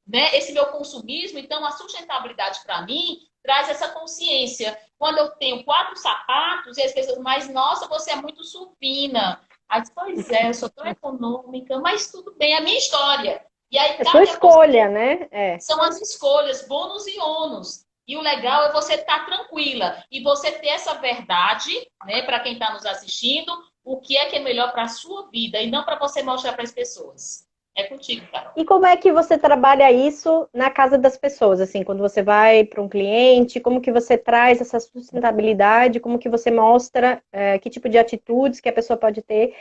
Né? Esse meu consumismo, então a sustentabilidade para mim traz essa consciência. Quando eu tenho 4 sapatos e as pessoas, mas nossa, você é muito supina. Aí, pois é, eu sou tão econômica, mas tudo bem, é a minha história. E aí É sua cabe a você, escolha, né? É. são as escolhas, bônus e ônus. E o legal é você estar tranquila e você ter essa verdade, né, para quem está nos assistindo, o que é melhor para a sua vida e não para você mostrar para as pessoas. É contigo, Carol. E como é que você trabalha isso na casa das pessoas? Assim, quando você vai para um cliente, como que você traz essa sustentabilidade? Como que você mostra que tipo de atitudes que a pessoa pode ter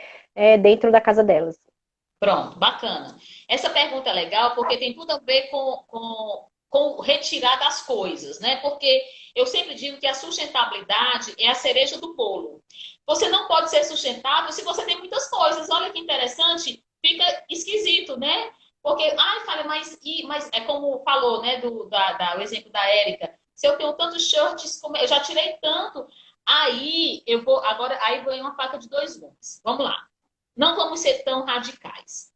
dentro da casa delas? Pronto, bacana. Essa pergunta é legal porque tem tudo a ver com retirar das coisas, né? Porque eu sempre digo que a sustentabilidade é a cereja do bolo. Você não pode ser sustentável se você tem muitas coisas. Olha que interessante, fica esquisito, né? Porque, ai, fala, mas é como falou, né? O exemplo da Érica. Se eu tenho tantos shirts, eu já tirei tanto, aí eu vou, agora, aí vem uma faca de 2 gumes. Vamos lá. Não vamos ser tão radicais.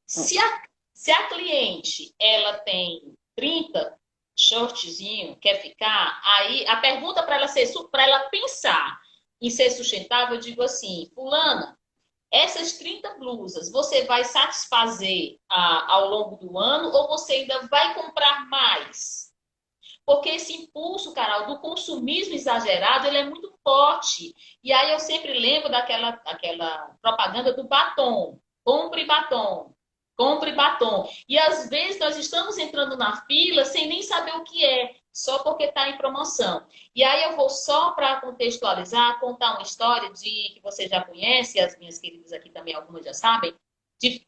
Se a, se a cliente ela tem 30 shortzinho, quer ficar, aí a pergunta para ela pensar em ser sustentável, eu digo assim, fulana, essas 30 blusas você vai satisfazer ao longo do ano ou você ainda vai comprar mais? Porque esse impulso, Carol, do consumismo exagerado, ele é muito forte. E aí eu sempre lembro daquela propaganda do batom. Compre batom. Compre batom. E às vezes nós estamos entrando na fila sem nem saber o que é, só porque está em promoção. E aí eu vou só para contextualizar, contar uma história de que você já conhece, as minhas queridas aqui também, algumas já sabem,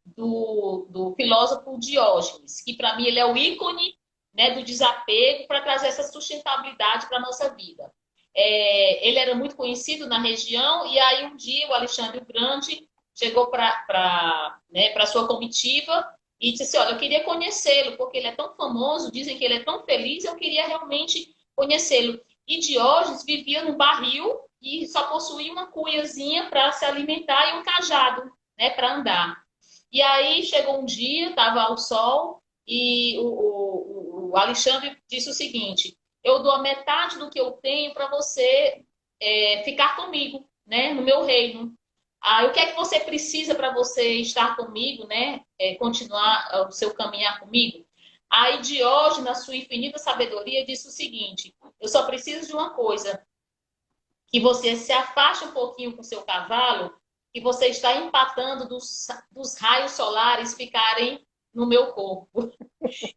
do filósofo Diógenes, que para mim ele é o ícone, né, do desapego para trazer essa sustentabilidade para a nossa vida. Ele era muito conhecido na região e aí um dia o Alexandre o Grande chegou para né, sua comitiva e disse assim, olha, eu queria conhecê-lo porque ele é tão famoso, dizem que ele é tão feliz, eu queria realmente conhecê-lo. E Diógenes vivia num barril e só possuía uma cuiazinha para se alimentar e um cajado, né, para andar. E aí chegou um dia, estava ao sol, e o Alexandre disse o seguinte: eu dou a metade do que eu tenho para você ficar comigo, né, no meu reino. Ah, o que é que você precisa para você estar comigo, né? Continuar o seu caminhar comigo? Aí Diógenes, na sua infinita sabedoria, disse o seguinte: eu só preciso de uma coisa, que você se afaste um pouquinho com o seu cavalo e você está empatando dos raios solares ficarem no meu corpo.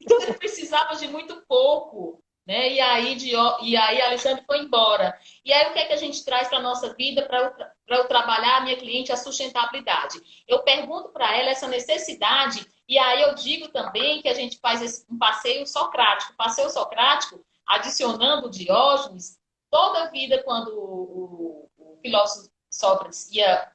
Então ele precisava de muito pouco. né? E aí a Alexandre foi embora. E aí o que é que a gente traz para a nossa vida para eu trabalhar a minha cliente a sustentabilidade? Eu pergunto para ela essa necessidade, e aí eu digo também que a gente faz um passeio socrático. Passeio socrático, adicionando Diógenes, toda a vida, quando o filósofo Sócrates ia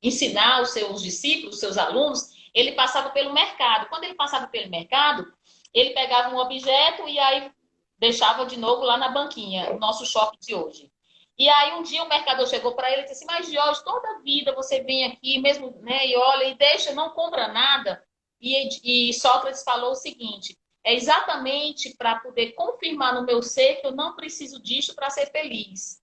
ensinar os seus discípulos, os seus alunos, ele passava pelo mercado. Quando ele passava pelo mercado, ele pegava um objeto e aí deixava de novo lá na banquinha, o nosso shopping de hoje. E aí um dia o mercador chegou para ele e disse assim, mas Jorge, toda a vida você vem aqui mesmo, né, e olha e deixa, não compra nada. E Sócrates falou o seguinte, é exatamente para poder confirmar no meu ser que eu não preciso disso para ser feliz.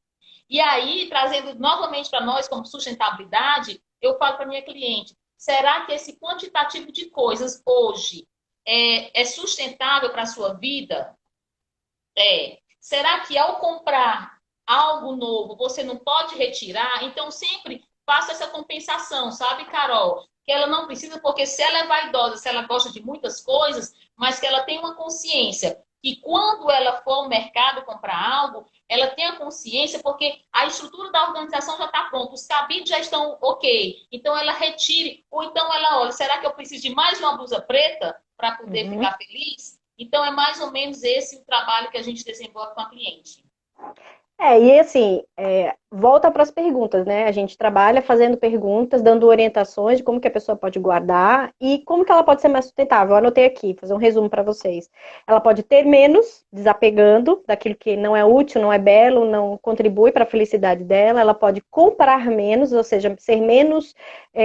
E aí, trazendo novamente para nós como sustentabilidade, eu falo para minha cliente, será que esse quantitativo de coisas hoje é sustentável para a sua vida? É. Será que ao comprar algo novo você não pode retirar? Então sempre faça essa compensação, sabe, Carol? Que ela não precisa, porque se ela é vaidosa, se ela gosta de muitas coisas, mas que ela tem uma consciência que quando ela for ao mercado comprar algo, ela tenha consciência, porque a estrutura da organização já está pronta, os cabides já estão ok. Então ela retire, ou então ela olha, será que eu preciso de mais uma blusa preta para poder ficar feliz? Então, é mais ou menos esse o trabalho que a gente desenvolve com a cliente. E assim, volta para as perguntas, né? A gente trabalha fazendo perguntas, dando orientações de como que a pessoa pode guardar e como que ela pode ser mais sustentável. Eu anotei aqui, fazer um resumo para vocês. Ela pode ter menos, desapegando daquilo que não é útil, não é belo, não contribui para a felicidade dela. Ela pode comprar menos, ou seja, ser menos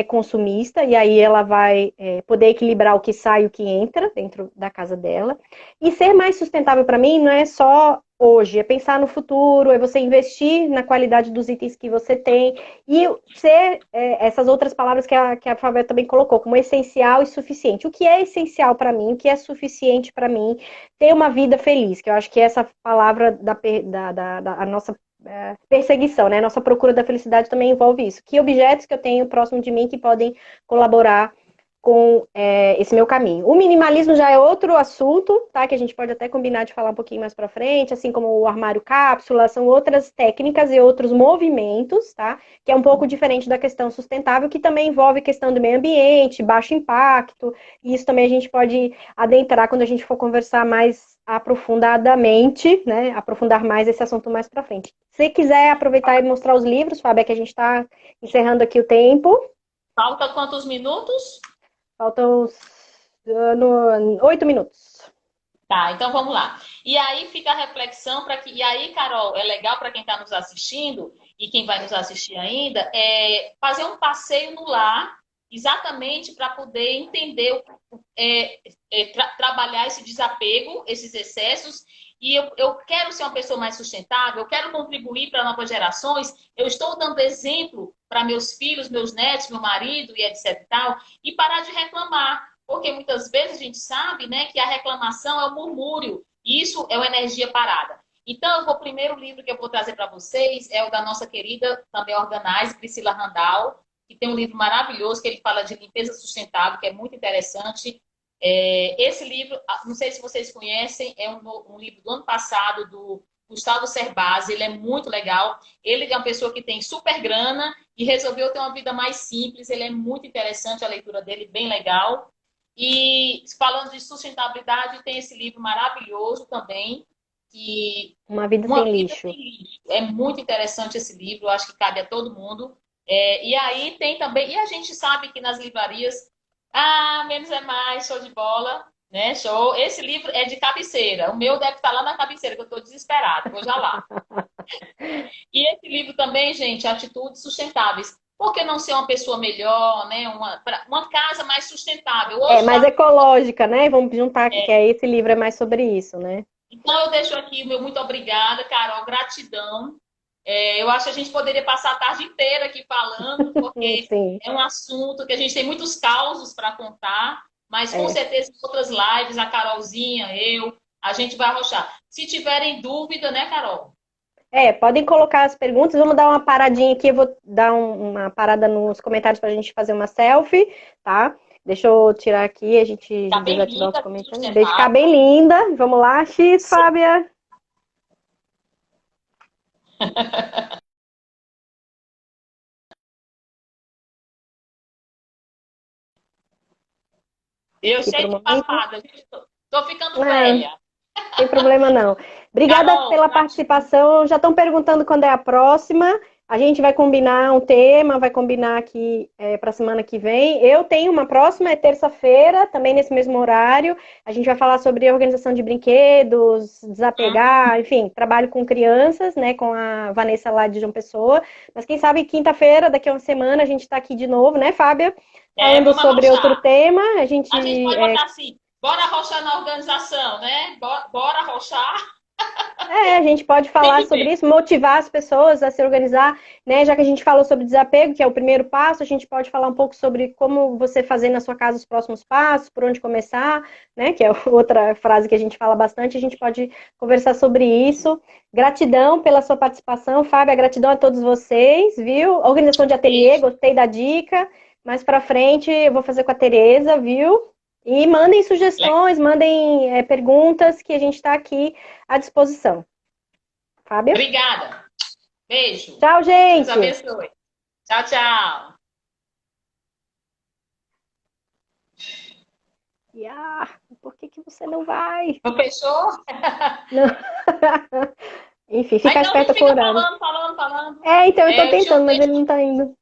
consumista, e aí ela vai poder equilibrar o que sai e o que entra dentro da casa dela. E ser mais sustentável para mim não é só hoje, é pensar no futuro, é você investir na qualidade dos itens que você tem e ser essas outras palavras que a Fábia também colocou, como essencial e suficiente. O que é essencial para mim, o que é suficiente para mim ter uma vida feliz, que eu acho que essa palavra da nossa perseguição, né? Nossa procura da felicidade também envolve isso. Que objetos que eu tenho próximo de mim que podem colaborar com esse meu caminho. O minimalismo já é outro assunto, tá? Que a gente pode até combinar de falar um pouquinho mais para frente, assim como o armário cápsula, são outras técnicas e outros movimentos, tá? Que é um pouco diferente da questão sustentável, que também envolve questão do meio ambiente, baixo impacto, e isso também a gente pode adentrar quando a gente for conversar mais aprofundadamente, né? Aprofundar mais esse assunto mais para frente. Se quiser aproveitar e mostrar os livros, Fábio, é que a gente está encerrando aqui o tempo. Falta quantos minutos? Faltam 8 minutos. Tá, então vamos lá. E aí fica a reflexão para que. E aí, Carol, é legal para quem está nos assistindo e quem vai nos assistir ainda, fazer um passeio no lar, exatamente para poder entender, trabalhar esse desapego, esses excessos. E eu quero ser uma pessoa mais sustentável, eu quero contribuir para novas gerações, eu estou dando exemplo para meus filhos, meus netos, meu marido e etc e tal, e parar de reclamar. Porque muitas vezes a gente sabe, né, que a reclamação é o murmúrio. E isso é uma energia parada. Então, o primeiro livro que eu vou trazer para vocês é o da nossa querida, também Organize, Priscila Randall, que tem um livro maravilhoso que ele fala de limpeza sustentável, que é muito interessante. Esse livro, não sei se vocês conhecem, é um livro do ano passado, do Gustavo Cerbasi, ele é muito legal. Ele é uma pessoa que tem super grana e resolveu ter uma vida mais simples. Ele é muito interessante, a leitura dele, bem legal. E falando de sustentabilidade, tem esse livro maravilhoso também, que Uma Vida Sem Lixo. Sem Lixo. É muito interessante esse livro, eu acho que cabe a todo mundo. E aí tem também, e a gente sabe que nas livrarias, menos é mais, show de bola, né? Show. Esse livro é de cabeceira. O meu deve estar lá na cabeceira, que eu estou desesperada, vou já lá. E esse livro também, gente, Atitudes Sustentáveis. Por que não ser uma pessoa melhor, né? Uma casa mais sustentável? Hoje, mais ecológica, né? Vamos juntar aqui, que esse livro é mais sobre isso, né? Então, eu deixo aqui o meu muito obrigada, Carol, gratidão. Eu acho que a gente poderia passar a tarde inteira aqui falando, porque é um assunto que a gente tem muitos causos para contar, mas com certeza em outras lives, a Carolzinha, a gente vai arrochar. Se tiverem dúvida, né, Carol? Podem colocar as perguntas. Vamos dar uma paradinha aqui. Eu vou dar uma parada nos comentários para a gente fazer uma selfie, tá? Deixa eu tirar aqui, a gente desativar os comentários. Deixa ficar bem linda. Vamos lá, X, Fábia. E eu E cheio pro de momento, papada, gente. Tô ficando é, velha. não tem problema não. Obrigada Carol, pela participação. Já estão perguntando quando é a próxima. A gente vai combinar um tema, vai combinar aqui para a semana que vem. Eu tenho uma próxima, é terça-feira, também nesse mesmo horário. A gente vai falar sobre organização de brinquedos, desapegar, enfim, trabalho com crianças, né, com a Vanessa lá de João Pessoa. Mas quem sabe quinta-feira, daqui a uma semana, a gente está aqui de novo, né, Fábia? Falando vamos sobre outro arrochar. tema. A gente pode botar assim, bora arrochar na organização, né? Bora arrochar. A gente pode Tem falar que sobre ver. isso, motivar as pessoas a se organizar, né? Já que a gente falou sobre desapego, que é o primeiro passo, a gente pode falar um pouco sobre como você fazer na sua casa os próximos passos, por onde começar, né? Que é outra frase que a gente fala bastante, a gente pode conversar sobre isso. Gratidão pela sua participação, Fábia, gratidão a todos vocês, viu? Organização de ateliê, Beijo. gostei da dica. Mais pra frente eu vou fazer com a Tereza, viu? E mandem sugestões, mandem perguntas que a gente está aqui à disposição. Fábio? Obrigada. Beijo. Tchau, Deus gente! abençoe. Tchau, tchau. Por que você não vai? Não fechou? Não. Enfim, Aí fica então a gente esperta com o fica horário. falando. Então eu tô Eu tinha um tentando, mas ele texto. não tá indo.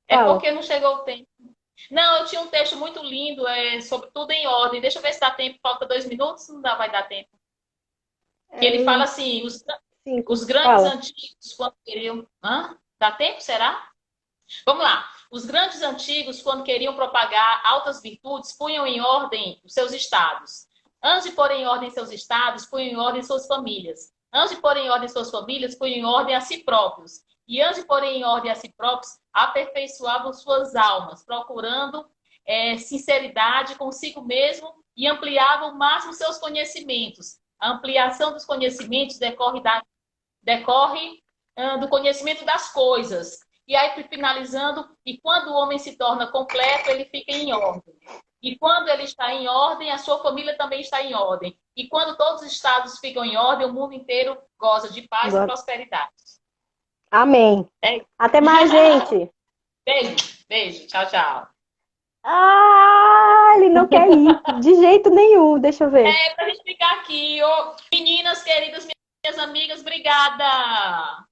É Fala. porque não chegou o tempo. Não, eu tinha um texto muito lindo sobre tudo em ordem. Deixa eu ver se dá tempo. Falta 2 minutos, não dá, vai dar tempo. Que ele fala assim: Cinco. os grandes Fala. antigos, quando queriam. Hã? Dá tempo, será? Vamos lá. Os grandes antigos, quando queriam propagar altas virtudes, punham em ordem os seus estados. Antes de pôr em ordem seus estados, punham em ordem suas famílias. Antes de pôr em ordem suas famílias, punham em ordem a si próprios. E antes de pôr em ordem a si próprios, aperfeiçoavam suas almas, procurando sinceridade consigo mesmo e ampliavam o máximo seus conhecimentos. A ampliação dos conhecimentos decorre do conhecimento das coisas. E aí, finalizando, e quando o homem se torna completo, ele fica em ordem. E quando ele está em ordem, a sua família também está em ordem. E quando todos os estados ficam em ordem, o mundo inteiro goza de paz e prosperidade. Amém. Até mais, gente. Beijo, beijo. Tchau, tchau. Ele não quer ir. De jeito nenhum. Deixa eu ver. Pra gente ficar aqui. Meninas queridas, minhas amigas, obrigada.